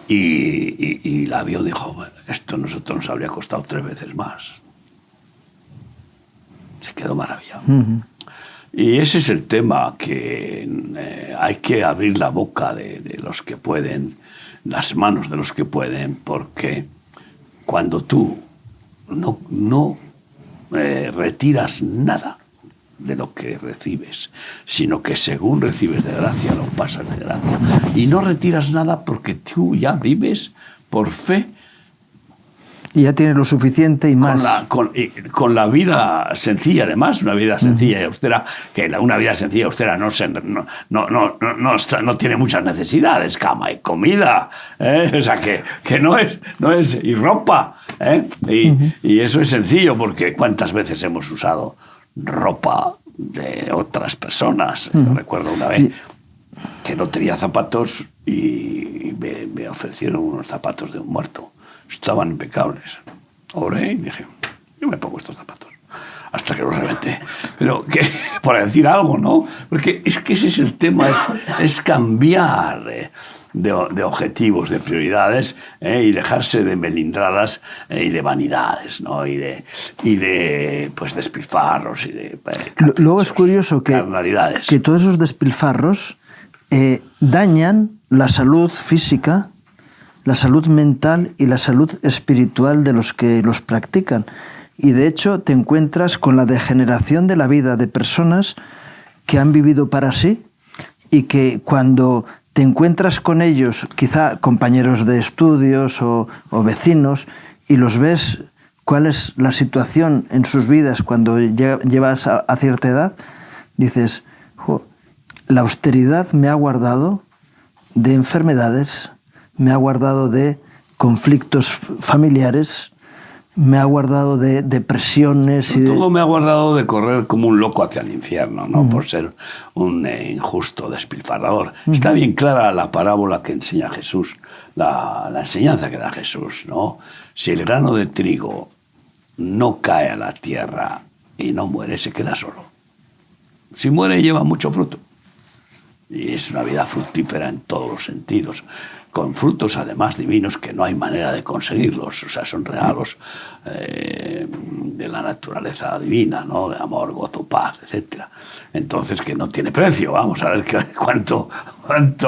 [SPEAKER 2] y la vio, dijo, bueno, esto a nosotros nos habría costado 3 veces más. Se quedó maravillado. Y ese es el tema, que hay que abrir la boca de los que pueden, las manos de los que pueden, porque cuando tú no retiras nada de lo que recibes, sino que según recibes de gracia lo pasas de gracia, y no retiras nada porque tú ya vives por fe
[SPEAKER 1] y ya tienes lo suficiente y más.
[SPEAKER 2] Con la vida sencilla, además, una vida sencilla y austera, que una vida sencilla y austera no tiene muchas necesidades, cama y comida, o sea, que no es, y ropa, y eso es sencillo, porque ¿cuántas veces hemos usado ropa de otras personas? Yo recuerdo una vez que no tenía zapatos y me ofrecieron unos zapatos de un muerto. Estaban impecables. Oré y dije, yo me pongo estos zapatos. Hasta que los reventé. Pero por decir algo, ¿no? Porque es que ese es el tema, es cambiar de objetivos, de prioridades, y dejarse de melindradas y de vanidades, ¿no? Y de pues despilfarros y de
[SPEAKER 1] luego es curioso que todos esos despilfarros dañan la salud física, la salud mental y la salud espiritual de los que los practican. Y de hecho te encuentras con la degeneración de la vida de personas que han vivido para sí y que cuando te encuentras con ellos, quizá compañeros de estudios o vecinos, y los ves cuál es la situación en sus vidas cuando llevas a cierta edad, dices, la austeridad me ha guardado de enfermedades, me ha guardado de conflictos familiares, me ha guardado de depresiones.
[SPEAKER 2] Todo me ha guardado de correr como un loco hacia el infierno, ¿no? Por ser un injusto despilfarrador. Está bien clara la parábola que enseña Jesús, la enseñanza que da Jesús, ¿no? Si el grano de trigo no cae a la tierra y no muere, se queda solo. Si muere, lleva mucho fruto. Y es una vida fructífera en todos los sentidos, con frutos además divinos que no hay manera de conseguirlos, o sea, son regalos de la naturaleza divina, ¿no? De amor, gozo, paz, etc. Entonces, que no tiene precio. Vamos a ver cuánto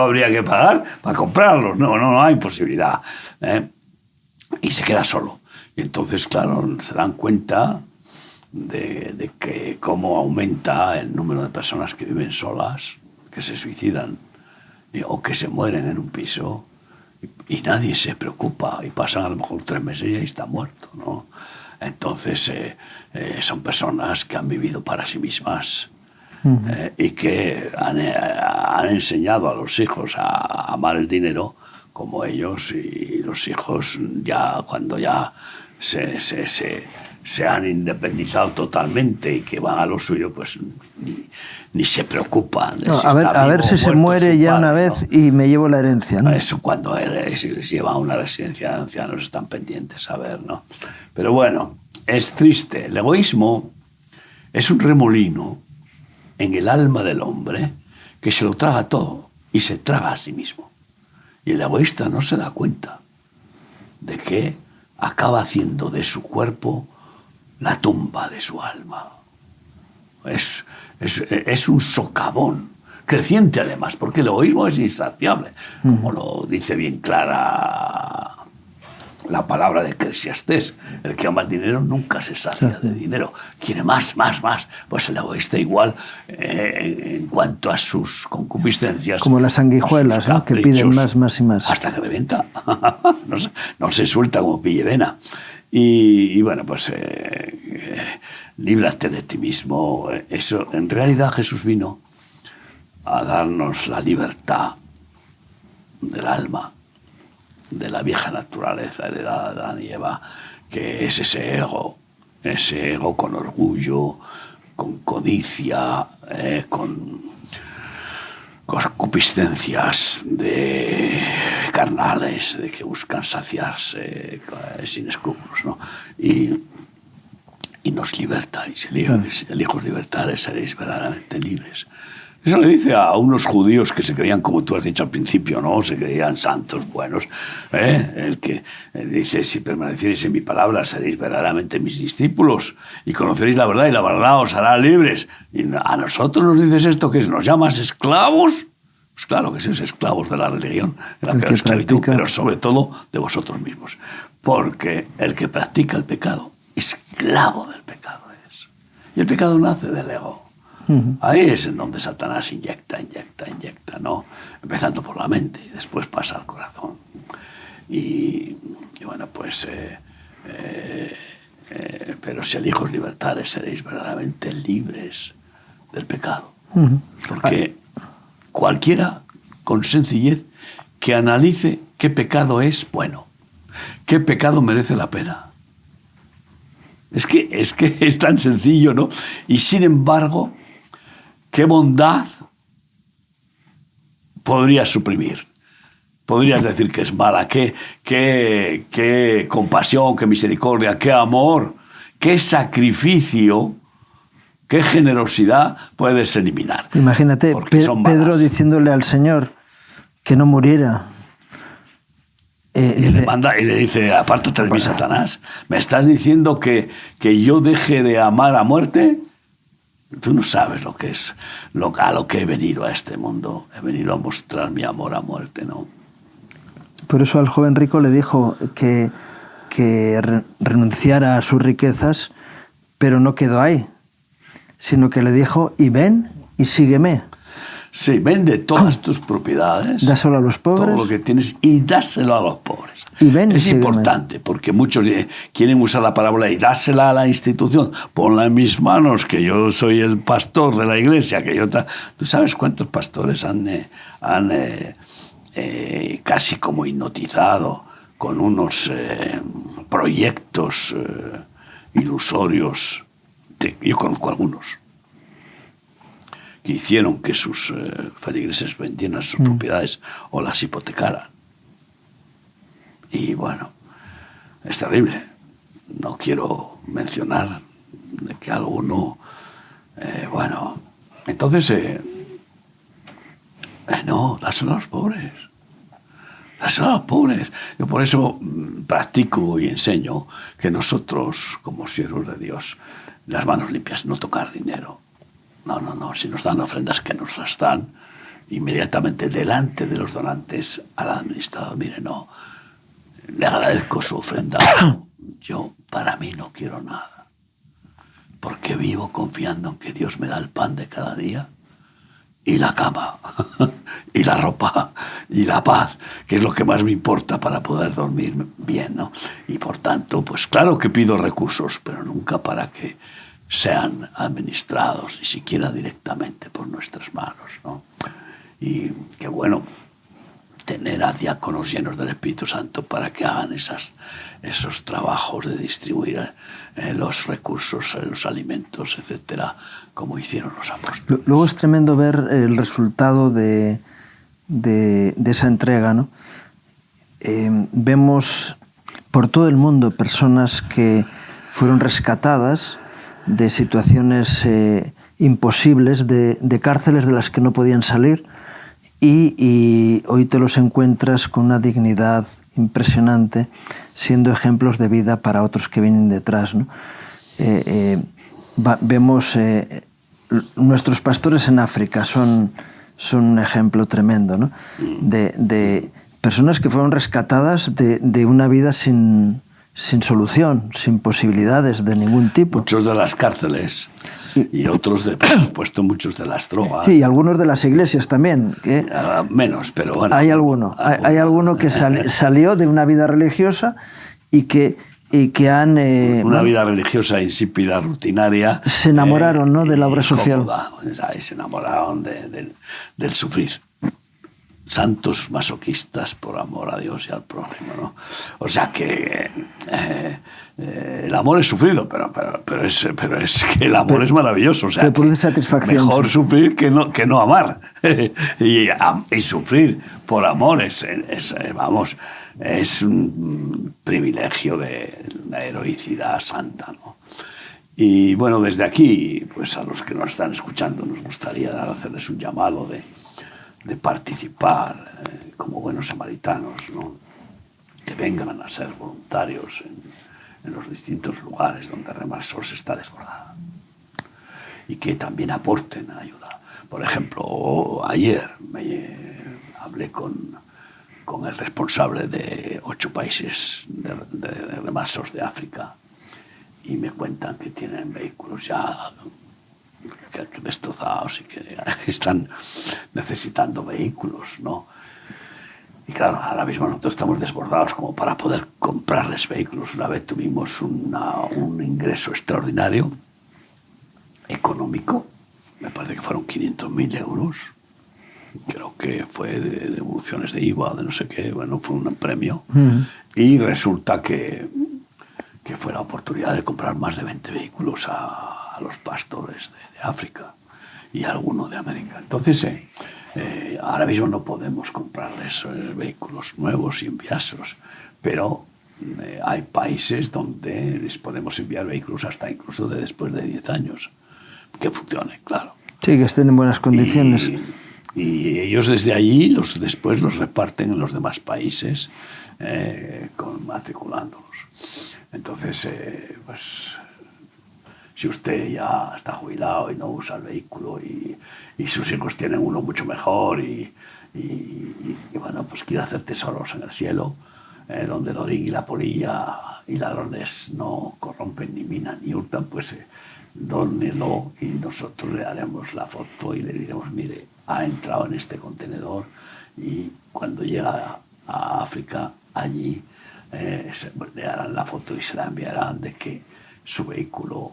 [SPEAKER 2] habría que pagar para comprarlos. No hay posibilidad. Y se queda solo. Y entonces, claro, se dan cuenta de que cómo aumenta el número de personas que viven solas, que se suicidan o que se mueren en un piso y nadie se preocupa y pasan a lo mejor 3 meses y ahí está muerto, ¿no? Entonces son personas que han vivido para sí mismas y que han enseñado a los hijos a amar el dinero como ellos, y los hijos ya cuando ya se han independizado totalmente y que van a lo suyo, pues ni se preocupan. De
[SPEAKER 1] a ver si se muere ya una vez, ¿no? Y me llevo la herencia, ¿no?
[SPEAKER 2] Eso cuando si les lleva a una residencia de ancianos están pendientes a ver, ¿no? Pero bueno, es triste. El egoísmo es un remolino en el alma del hombre que se lo traga todo y se traga a sí mismo. Y el egoísta no se da cuenta de que acaba haciendo de su cuerpo la tumba de su alma. Es un socavón, creciente además, porque el egoísmo es insaciable, como lo dice bien clara la palabra de Eclesiastés. El que ama el dinero nunca se sacia de dinero, quiere más. Pues el egoísta igual en cuanto a sus concupiscencias.
[SPEAKER 1] Como las sanguijuelas, ¿no? Que piden más y más.
[SPEAKER 2] Hasta que revienta. No se suelta como pillevena. Y bueno, pues líbrate de ti mismo. Eso, en realidad Jesús vino a darnos la libertad del alma, de la vieja naturaleza heredada de Adán y Eva, que es ese ego con orgullo, con codicia, con concupiscencias carnales, de que buscan saciarse sin escrúpulos, ¿no? Y nos liberta, y si elijo libertades seréis verdaderamente libres. Eso le dice a unos judíos que se creían, como tú has dicho al principio, ¿no? Se creían santos, buenos. El que dice, si permanecierais en mi palabra, seréis verdaderamente mis discípulos y conoceréis la verdad y la verdad os hará libres. Y a nosotros nos dices esto, que nos llamas esclavos. Pues claro que sois esclavos de la religión, de la peor esclavitud, pero sobre todo de vosotros mismos. Porque el que practica el pecado, esclavo del pecado es. Y el pecado nace del ego. Ahí es en donde Satanás inyecta, ¿no? Empezando por la mente y después pasa al corazón. Y bueno, pues... pero si eligos libertades, seréis verdaderamente libres del pecado. Porque cualquiera, con sencillez, que analice qué pecado es bueno, qué pecado merece la pena. Es que es tan sencillo, ¿no? Y sin embargo, ¿qué bondad podrías suprimir? Podrías decir que es mala. ¿Qué compasión, qué misericordia, qué amor, qué sacrificio, qué generosidad puedes eliminar?
[SPEAKER 1] Imagínate, Pedro diciéndole al Señor que no muriera.
[SPEAKER 2] Y le dice, apártate de mí, Satanás. ¿Me estás diciendo que yo deje de amar a muerte? Tú no sabes lo que es, a lo que he venido a este mundo. He venido a mostrar mi amor a muerte, ¿no?
[SPEAKER 1] Por eso al joven rico le dijo que renunciara a sus riquezas, pero no quedó ahí, sino que le dijo, y ven y sígueme.
[SPEAKER 2] Sí, vende todas tus propiedades,
[SPEAKER 1] dáselo a los pobres,
[SPEAKER 2] todo lo que tienes, y dáselo a los pobres.
[SPEAKER 1] Y ven
[SPEAKER 2] es
[SPEAKER 1] y
[SPEAKER 2] importante, porque muchos quieren usar la parábola y dásela a la institución, ponla en mis manos, que yo soy el pastor de la iglesia, que yo... ¿Tú sabes cuántos pastores han casi como hipnotizado con unos proyectos ilusorios? Yo conozco algunos que hicieron que sus feligreses vendieran sus propiedades o las hipotecaran. Y bueno, es terrible. No quiero mencionar de que alguno... bueno, entonces... no, dáselo a los pobres. Dáselo a los pobres. Yo por eso practico y enseño que nosotros, como siervos de Dios, las manos limpias, no tocar dinero. No, si nos dan ofrendas, que nos las dan inmediatamente delante de los donantes al administrador. Mire, no, le agradezco su ofrenda. Yo, para mí, no quiero nada, porque vivo confiando en que Dios me da el pan de cada día y la cama, y la ropa, y la paz, que es lo que más me importa para poder dormir bien, ¿no? Y por tanto, pues claro que pido recursos, pero nunca para que sean administrados, ni siquiera directamente por nuestras manos, ¿no? Y qué bueno tener a diáconos llenos del Espíritu Santo para que hagan esos trabajos de distribuir los recursos, los alimentos, etcétera, como hicieron los apóstoles.
[SPEAKER 1] Luego es tremendo ver el resultado de esa entrega, ¿no? Vemos por todo el mundo personas que fueron rescatadas de situaciones imposibles, de cárceles de las que no podían salir, y hoy te los encuentras con una dignidad impresionante, siendo ejemplos de vida para otros que vienen detrás, ¿no? Vemos nuestros pastores en África son un ejemplo tremendo, ¿no? De personas que fueron rescatadas de una vida sin solución, sin posibilidades de ningún tipo.
[SPEAKER 2] Muchos de las cárceles y otros, por supuesto, muchos de las drogas.
[SPEAKER 1] Sí, y algunos de las iglesias también.
[SPEAKER 2] Menos, pero bueno.
[SPEAKER 1] Hay alguno que salió de una vida religiosa y que han...
[SPEAKER 2] una vida religiosa insípida, rutinaria.
[SPEAKER 1] Se enamoraron, ¿no?, de la obra social.
[SPEAKER 2] Se enamoraron del sufrir. Santos masoquistas por amor a Dios y al prójimo, ¿no? O sea que el amor es sufrido, pero es que el amor es maravilloso. O sea,
[SPEAKER 1] que produce satisfacción.
[SPEAKER 2] Mejor sufrir que no amar. y sufrir por amor es un privilegio de una heroicidad santa, ¿no? Y bueno, desde aquí, pues a los que nos están escuchando, nos gustaría hacerles un llamado de participar como buenos samaritanos, ¿no? Que vengan a ser voluntarios en los distintos lugares donde Remarsos está desbordada y que también aporten ayuda. Por ejemplo, ayer hablé con el responsable de 8 países de Remarsos de África y me cuentan que tienen vehículos ya destrozados y que están necesitando vehículos, ¿no? Y claro, ahora mismo nosotros estamos desbordados como para poder comprarles vehículos. Una vez tuvimos un ingreso extraordinario económico, me parece que fueron 500.000 euros, creo que fue de devoluciones de IVA, de no sé qué, bueno, fue un premio. Y resulta que fue la oportunidad de comprar más de 20 vehículos a los pastores de África y alguno de América. Entonces, ahora mismo no podemos comprarles vehículos nuevos y enviárselos, pero hay países donde les podemos enviar vehículos hasta incluso después de 10 años, que funcione, claro.
[SPEAKER 1] Sí, que estén en buenas condiciones.
[SPEAKER 2] Y ellos desde allí después los reparten en los demás países, matriculándolos. Entonces, pues si usted ya está jubilado y no usa el vehículo y sus hijos tienen uno mucho mejor y bueno, pues quiere hacer tesoros en el cielo, donde el orín y la polilla y ladrones no corrompen, ni minan, ni hurtan, pues dónelo y nosotros le haremos la foto y le diremos, mire, ha entrado en este contenedor y cuando llega a África, allí le harán la foto y se la enviarán de que su vehículo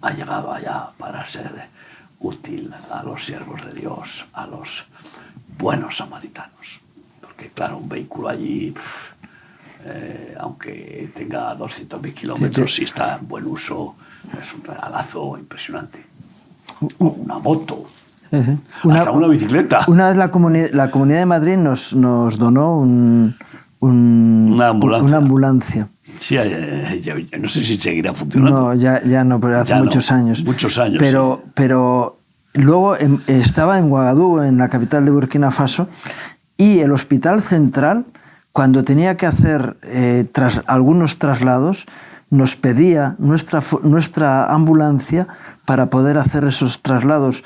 [SPEAKER 2] ha llegado allá para ser útil a los siervos de Dios, a los buenos samaritanos. Porque claro, un vehículo allí, aunque tenga 200.000 kilómetros, si está en buen uso, es un regalazo impresionante. O una moto. Hasta una bicicleta.
[SPEAKER 1] Una vez la Comunidad de Madrid nos donó una ambulancia.
[SPEAKER 2] Sí, no sé si seguirá funcionando.
[SPEAKER 1] No, ya no, pero hace muchos años.
[SPEAKER 2] Muchos años.
[SPEAKER 1] Pero luego estaba en Ouagadougou, en la capital de Burkina Faso, y el Hospital Central, cuando tenía que hacer algunos traslados, nos pedía nuestra ambulancia para poder hacer esos traslados,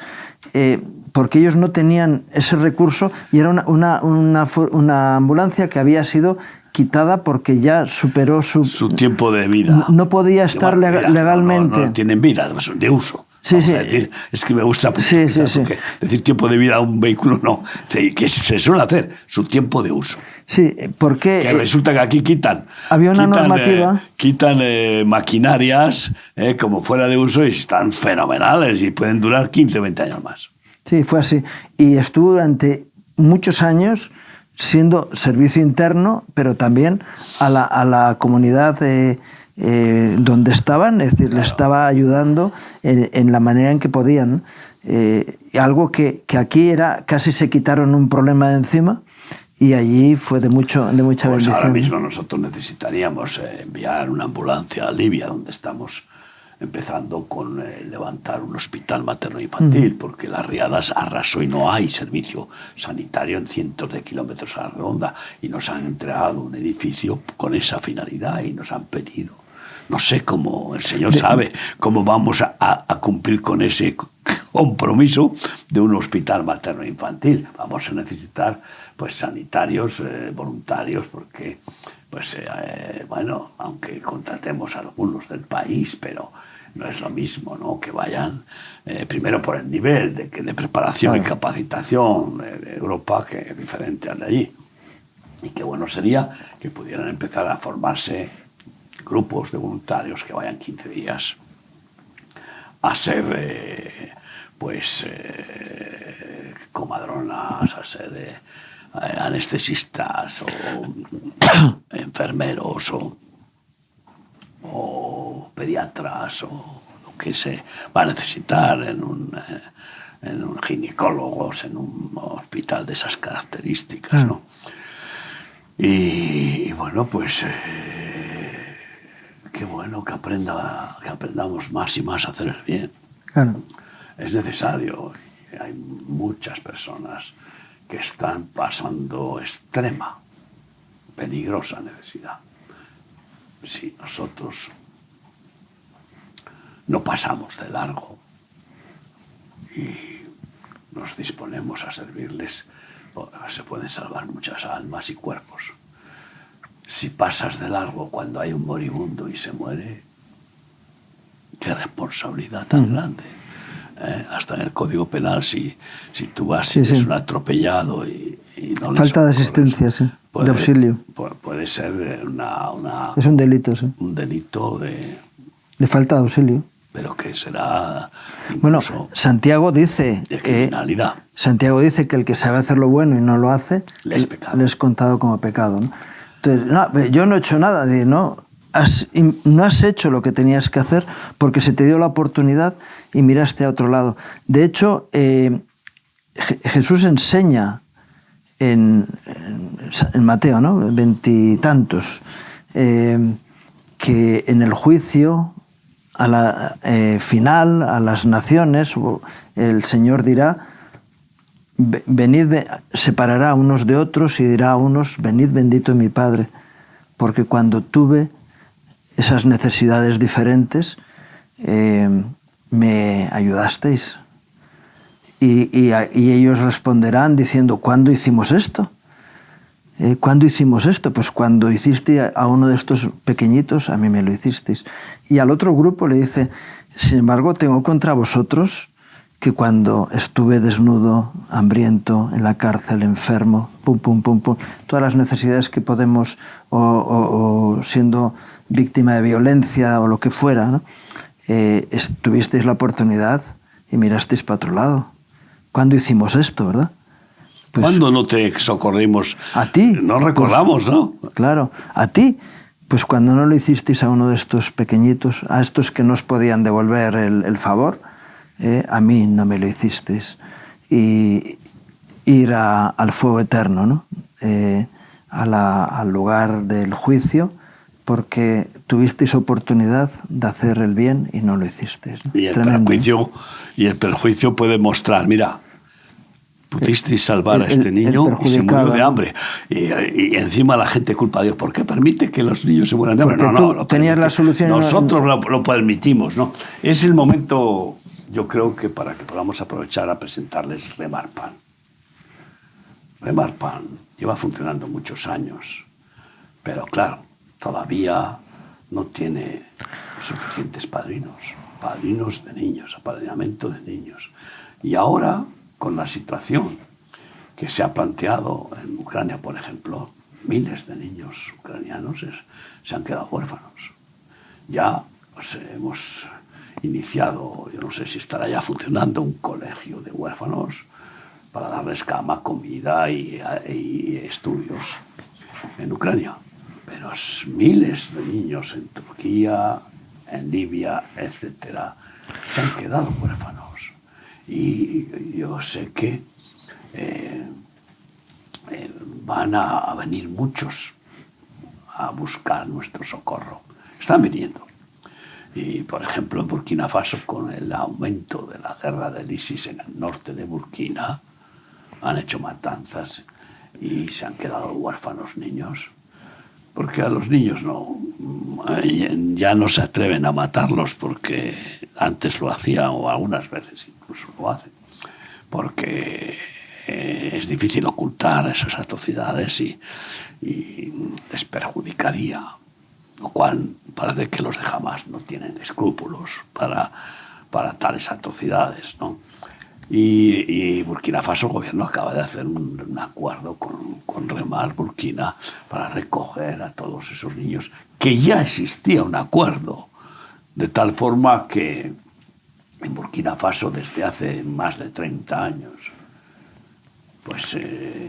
[SPEAKER 1] porque ellos no tenían ese recurso y era una ambulancia que había sido quitada porque ya superó su
[SPEAKER 2] tiempo de vida.
[SPEAKER 1] No podía estar legalmente.
[SPEAKER 2] No tienen vida, son de uso.
[SPEAKER 1] Sí, sí.
[SPEAKER 2] Decir, es que me gusta
[SPEAKER 1] sí.
[SPEAKER 2] Porque decir tiempo de vida a un vehículo no, que se suele hacer su tiempo de uso.
[SPEAKER 1] Sí, porque
[SPEAKER 2] que resulta que aquí
[SPEAKER 1] había una normativa.
[SPEAKER 2] Quitan maquinarias como fuera de uso y están fenomenales y pueden durar 15 o 20 años más.
[SPEAKER 1] Sí, fue así. Y estuvo durante muchos años siendo servicio interno, pero también a la comunidad donde estaban, es decir, les estaba ayudando en la manera en que podían. Algo que aquí casi se quitaron un problema de encima y allí fue de mucha bendición.
[SPEAKER 2] Ahora mismo nosotros necesitaríamos enviar una ambulancia a Libia, donde estamos empezando con levantar un hospital materno-infantil, porque las riadas arrasó y no hay servicio sanitario en cientos de kilómetros a la redonda, y nos han entregado un edificio con esa finalidad y nos han pedido. No sé cómo, el Señor sabe cómo vamos a cumplir con ese compromiso de un hospital materno-infantil. Vamos a necesitar pues sanitarios voluntarios, porque bueno, aunque contratemos a algunos del país, pero no es lo mismo, ¿no?, que vayan primero por el nivel de preparación y capacitación de Europa, que es diferente al de allí. Y qué bueno sería que pudieran empezar a formarse grupos de voluntarios que vayan 15 días a ser comadronas, a ser anestesistas o enfermeros o pediatras o lo que se va a necesitar en un ginecólogos, en un hospital de esas características, ¿no? Y bueno, pues qué bueno que aprendamos más y más a hacer el bien.
[SPEAKER 1] Claro.
[SPEAKER 2] Es necesario. Hay muchas personas que están pasando extrema, peligrosa necesidad. Si nosotros no pasamos de largo y nos disponemos a servirles, se pueden salvar muchas almas y cuerpos. Si pasas de largo cuando hay un moribundo y se muere, qué responsabilidad tan grande. Hasta en el Código Penal, si tú vas y eres un atropellado y no le
[SPEAKER 1] falta de asistencia, sí, de auxilio.
[SPEAKER 2] Puede ser
[SPEAKER 1] es un delito, sí.
[SPEAKER 2] Un delito de
[SPEAKER 1] falta de auxilio.
[SPEAKER 2] Pero que será
[SPEAKER 1] bueno, Santiago dice
[SPEAKER 2] de criminalidad.
[SPEAKER 1] Santiago dice que el que sabe hacer lo bueno y no lo hace, le es contado como pecado, ¿no? Entonces, no, yo no he hecho nada, no has hecho lo que tenías que hacer porque se te dio la oportunidad y miraste a otro lado. De hecho, Jesús enseña en Mateo, ¿no?, 20 y tantos, que en el juicio a la final a las naciones el Señor dirá: venid, separará unos de otros y dirá a unos: venid bendito de mi Padre, porque cuando tuve esas necesidades diferentes me ayudasteis. Y ellos responderán diciendo, ¿cuándo hicimos esto? ¿Cuándo hicimos esto? Pues cuando hiciste a uno de estos pequeñitos, a mí me lo hicisteis. Y al otro grupo le dice, sin embargo, tengo contra vosotros que cuando estuve desnudo, hambriento, en la cárcel, enfermo, pum, pum, pum, pum, todas las necesidades que podemos, o siendo víctima de violencia o lo que fuera, ¿no? Tuvisteis la oportunidad y mirasteis para otro lado. ¿Cuándo hicimos esto, verdad? Pues,
[SPEAKER 2] ¿cuándo no te socorrimos?
[SPEAKER 1] A ti.
[SPEAKER 2] No recordamos,
[SPEAKER 1] pues,
[SPEAKER 2] ¿no?
[SPEAKER 1] Claro, a ti. Pues cuando no lo hicisteis a uno de estos pequeñitos, a estos que no os podían devolver el favor, a mí no me lo hicisteis. Y ir al fuego eterno, ¿no? Al lugar del juicio, porque tuvisteis oportunidad de hacer el bien y no lo hicisteis, ¿no?
[SPEAKER 2] Y el perjuicio puede mostrar, mira, pudisteis salvar a este niño y se murió de hambre. Y encima la gente culpa a Dios. ¿Por qué permite que los niños se mueran de hambre?
[SPEAKER 1] Porque tú tenías la solución.
[SPEAKER 2] Nosotros lo permitimos, ¿no? Es el momento, yo creo que para que podamos aprovechar a presentarles Remar Pan. Remar Pan lleva funcionando muchos años, pero claro, todavía no tiene suficientes padrinos de niños, apadrinamiento de niños. Y ahora, con la situación que se ha planteado en Ucrania, por ejemplo, miles de niños ucranianos se han quedado huérfanos. Ya hemos iniciado, yo no sé si estará ya funcionando, un colegio de huérfanos para darles cama, comida y estudios en Ucrania. Pero miles de niños en Turquía, en Libia, etcétera, se han quedado huérfanos. Y yo sé que van a venir muchos a buscar nuestro socorro. Están viniendo. Y, por ejemplo, en Burkina Faso, con el aumento de la guerra del ISIS en el norte de Burkina, han hecho matanzas y se han quedado huérfanos niños. Porque a los niños ya no se atreven a matarlos, porque antes lo hacían, o algunas veces incluso lo hacen, porque es difícil ocultar esas atrocidades y les perjudicaría, lo cual parece que los de Hamas no tienen escrúpulos para tales atrocidades, ¿no? Y Burkina Faso, el gobierno acaba de hacer un acuerdo con Remar Burkina para recoger a todos esos niños, que ya existía un acuerdo, de tal forma que en Burkina Faso desde hace más de 30 años, pues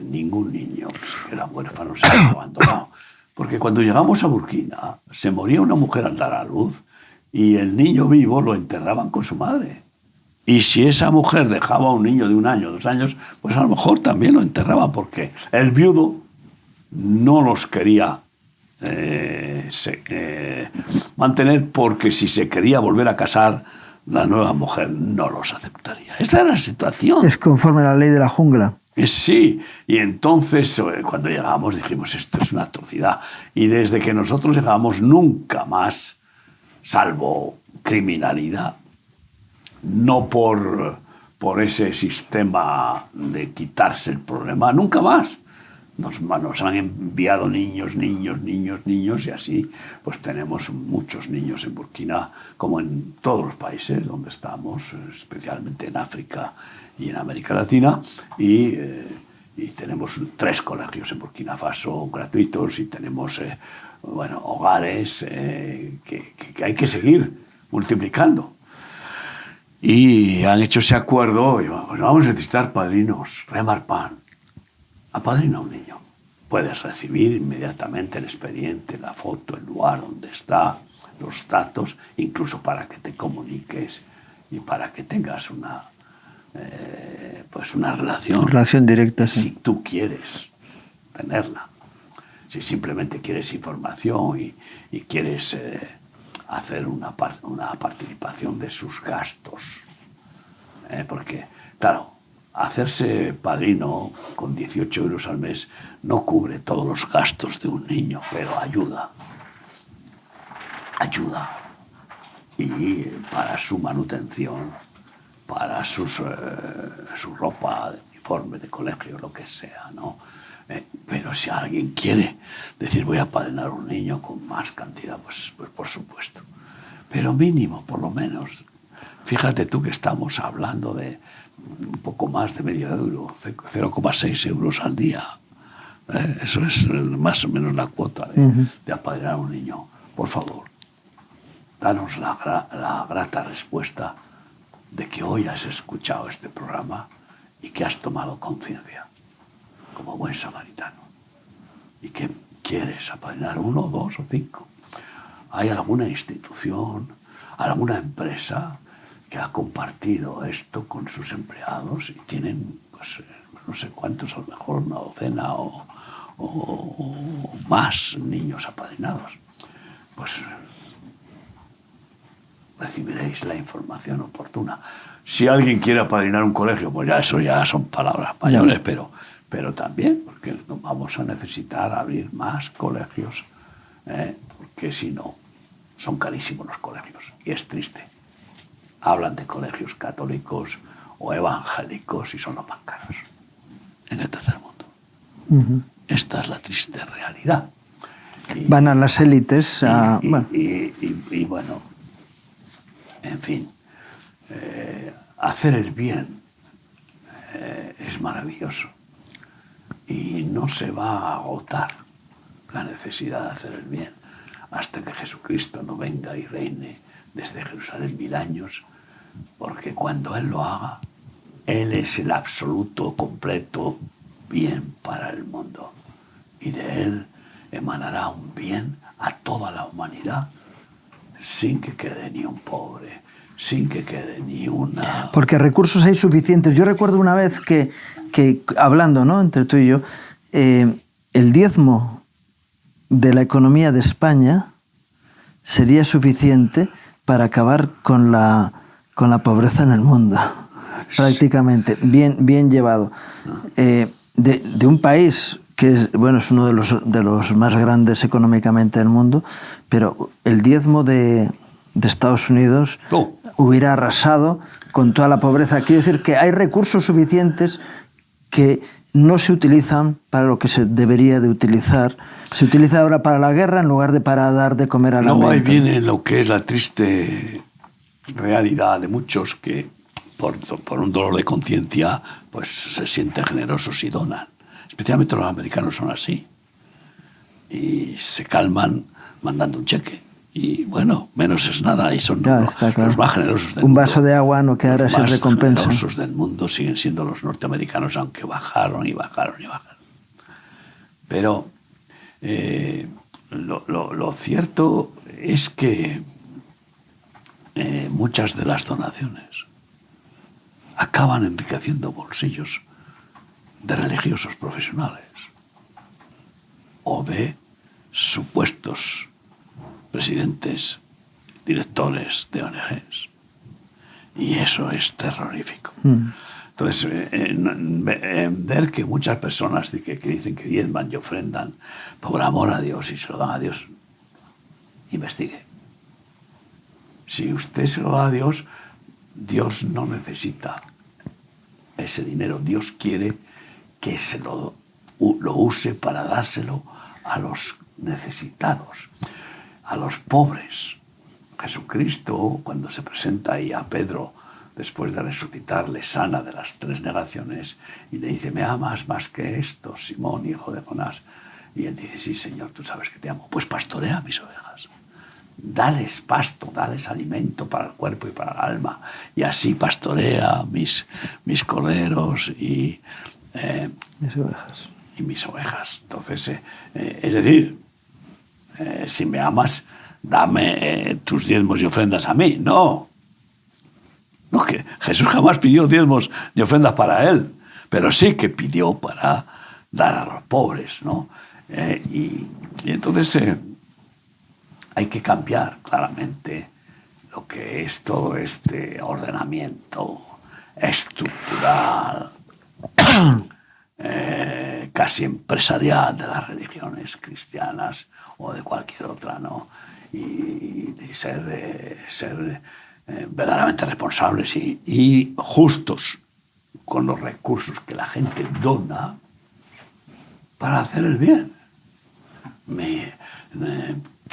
[SPEAKER 2] ningún niño que se queda huérfano se ha abandonado. Porque cuando llegamos a Burkina, se moría una mujer al dar a luz y el niño vivo lo enterraban con su madre. Y si esa mujer dejaba a un niño de 1 año, 2 años, pues a lo mejor también lo enterraban, porque el viudo no los quería mantener, porque si se quería volver a casar, la nueva mujer no los aceptaría. Esta era la situación.
[SPEAKER 1] Es conforme a la ley de la jungla.
[SPEAKER 2] Sí, y entonces cuando llegamos dijimos, esto es una atrocidad. Y desde que nosotros llegamos nunca más, salvo criminalidad, no por ese sistema de quitarse el problema, nunca más. Nos han enviado niños, y así pues tenemos muchos niños en Burkina, como en todos los países donde estamos, especialmente en África y en América Latina, y tenemos 3 colegios en Burkina Faso gratuitos, y tenemos hogares que hay que seguir multiplicando. Y han hecho ese acuerdo, y vamos a necesitar padrinos. Remar Pan, apadrina a un niño. Puedes recibir inmediatamente el expediente, la foto, el lugar donde está, los datos, incluso para que te comuniques y para que tengas una
[SPEAKER 1] relación directa, sí.
[SPEAKER 2] Si tú quieres tenerla. Si simplemente quieres información y quieres hacer una participación de sus gastos. Porque, claro, hacerse padrino con 18 euros al mes no cubre todos los gastos de un niño, pero ayuda. y para su manutención, para su ropa, de uniforme, de colegio, lo que sea, ¿no? Pero si alguien quiere decir voy a apadrinar a un niño con más cantidad, pues por supuesto. Pero mínimo, por lo menos. Fíjate tú que estamos hablando de un poco más de medio euro, 0,6 euros al día. Eso es más o menos la cuota de apadrinar a un niño. Por favor, danos la grata respuesta de que hoy has escuchado este programa y que has tomado conciencia como buen samaritano y que quieres apadrinar 1, 2 o 5. ¿Hay alguna institución, alguna empresa que ha compartido esto con sus empleados y tienen, pues, no sé cuántos, a lo mejor una docena o más niños apadrinados? Pues recibiréis la información oportuna. Si alguien quiere apadrinar un colegio, pues eso ya son palabras mayores, pero también, porque no vamos a necesitar abrir más colegios, porque si no, son carísimos los colegios, y es triste. Hablan de colegios católicos o evangélicos y son los más caros en el tercer mundo. Esta es la triste realidad.
[SPEAKER 1] Van a las élites a...
[SPEAKER 2] Y bueno, en fin, hacer el bien es maravilloso y no se va a agotar la necesidad de hacer el bien hasta que Jesucristo no venga y reine desde Jerusalén 1000 años, porque cuando Él lo haga, Él es el absoluto, completo bien para el mundo y de Él emanará un bien a toda la humanidad sin que quede ni un pobre, sin que quede ni una...
[SPEAKER 1] Porque recursos hay suficientes. Yo recuerdo una vez que hablando, ¿no?, entre tú y yo, el diezmo de la economía de España sería suficiente para acabar con la pobreza en el mundo, prácticamente, bien llevado. De un país que es uno de los más grandes económicamente del mundo, pero el diezmo de Estados Unidos hubiera arrasado con toda la pobreza. Quiero decir que hay recursos suficientes que no se utilizan para lo que se debería de utilizar. Se utiliza ahora para la guerra en lugar de para dar de comer a la gente.
[SPEAKER 2] Ahí viene lo que es la triste realidad de muchos que por un dolor de conciencia pues se sienten generosos y donan. Especialmente los americanos son así. Y se calman mandando un cheque. Y bueno, menos es nada. Y son los más generosos del mundo.
[SPEAKER 1] Un vaso de agua no quedará sin recompensa.
[SPEAKER 2] Los más generosos del mundo siguen siendo los norteamericanos, aunque bajaron. Pero lo cierto es que muchas de las donaciones acaban enriqueciendo bolsillos de religiosos profesionales o de supuestos presidentes, directores de ONGs. Y eso es terrorífico. Entonces, ver que muchas personas que dicen que diezman y ofrendan por amor a Dios y se lo dan a Dios, investigue. Si usted se lo da a Dios, Dios no necesita ese dinero. Dios quiere que se lo use para dárselo a los necesitados, a los pobres. Jesucristo, cuando se presenta ahí a Pedro, después de resucitar, le sana de las 3 negaciones y le dice: ¿me amas más que esto, Simón, hijo de Jonás? Y él dice: sí, Señor, tú sabes que te amo. Pues pastorea mis ovejas. Dales pasto, dales alimento para el cuerpo y para el alma. Y así pastorea mis corderos y mis ovejas. Entonces, es decir, si me amas, dame tus diezmos y ofrendas a mí. No, que Jesús jamás pidió diezmos ni ofrendas para él, pero sí que pidió para dar a los pobres, ¿no? Y entonces hay que cambiar claramente lo que es todo este ordenamiento estructural, casi empresarial de las religiones cristianas o de cualquier otra, ¿no? de ser verdaderamente responsables y justos con los recursos que la gente dona para hacer el bien.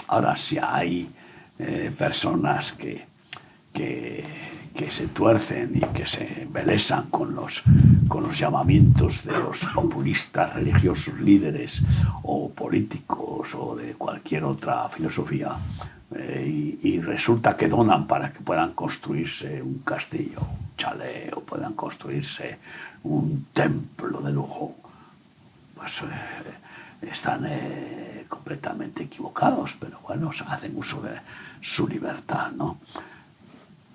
[SPEAKER 2] Ahora, si hay personas que se tuercen y que se embelesan con los llamamientos de los populistas religiosos líderes o políticos o de cualquier otra filosofía, y resulta que donan para que puedan construirse un castillo, un chalet, o puedan construirse un templo de lujo, pues están completamente equivocados, pero bueno, hacen uso de su libertad, ¿no?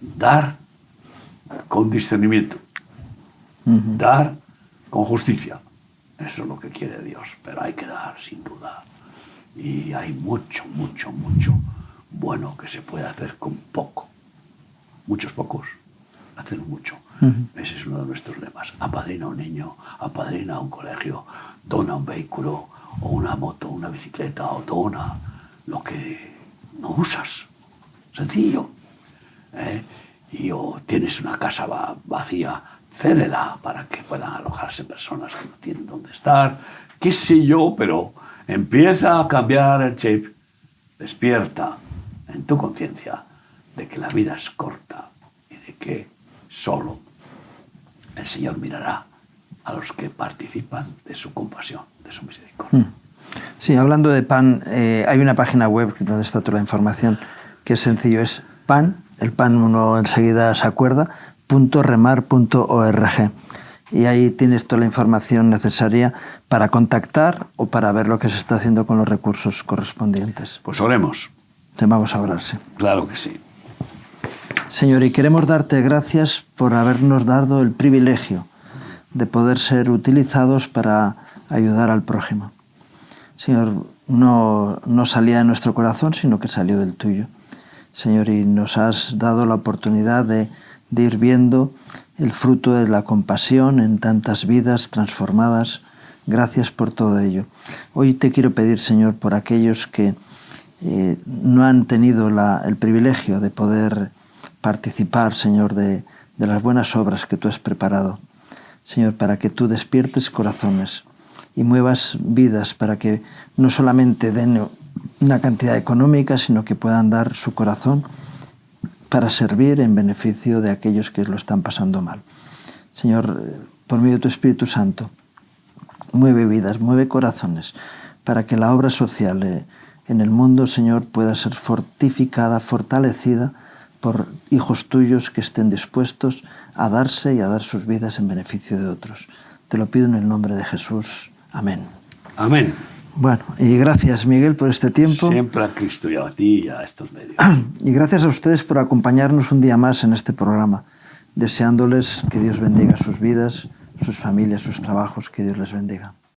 [SPEAKER 2] Dar con discernimiento, dar con justicia, eso es lo que quiere Dios, pero hay que dar sin duda, y hay mucho bueno que se puede hacer con poco. Muchos pocos hacen mucho. Ese es uno de nuestros lemas. Apadrina un niño, apadrina un colegio, dona un vehículo o una moto, una bicicleta, o dona lo que no usas. Sencillo. Y o tienes una casa vacía, cédela para que puedan alojarse personas que no tienen dónde estar, qué sé yo, pero empieza a cambiar el chip. Despierta en tu conciencia de que la vida es corta y de que solo el Señor mirará a los que participan de su compasión, de su misericordia.
[SPEAKER 1] Sí, hablando de pan, hay una página web donde está toda la información, que es sencillo, es pan, el pan uno enseguida se acuerda, .remar.org. Y ahí tienes toda la información necesaria para contactar o para ver lo que se está haciendo con los recursos correspondientes.
[SPEAKER 2] Pues oremos.
[SPEAKER 1] Vamos a orar, sí.
[SPEAKER 2] Claro que sí.
[SPEAKER 1] Señor, y queremos darte gracias por habernos dado el privilegio de poder ser utilizados para ayudar al prójimo. Señor, no salía de nuestro corazón, sino que salió del tuyo. Señor, y nos has dado la oportunidad de ir viendo el fruto de la compasión en tantas vidas transformadas. Gracias por todo ello. Hoy te quiero pedir, Señor, por aquellos que no han tenido el privilegio de poder participar, Señor, de las buenas obras que tú has preparado. Señor, para que tú despiertes corazones y muevas vidas para que no solamente den una cantidad económica, sino que puedan dar su corazón para servir en beneficio de aquellos que lo están pasando mal. Señor, por medio de tu Espíritu Santo, mueve vidas, mueve corazones, para que la obra social en el mundo, Señor, pueda ser fortificada, fortalecida por hijos tuyos que estén dispuestos a darse y a dar sus vidas en beneficio de otros. Te lo pido en el nombre de Jesús. Amén.
[SPEAKER 2] Amén.
[SPEAKER 1] Bueno, y gracias, Miguel, por este tiempo.
[SPEAKER 2] Siempre a Cristo y a ti y a estos medios.
[SPEAKER 1] Y gracias a ustedes por acompañarnos un día más en este programa, deseándoles que Dios bendiga sus vidas, sus familias, sus trabajos, que Dios les bendiga.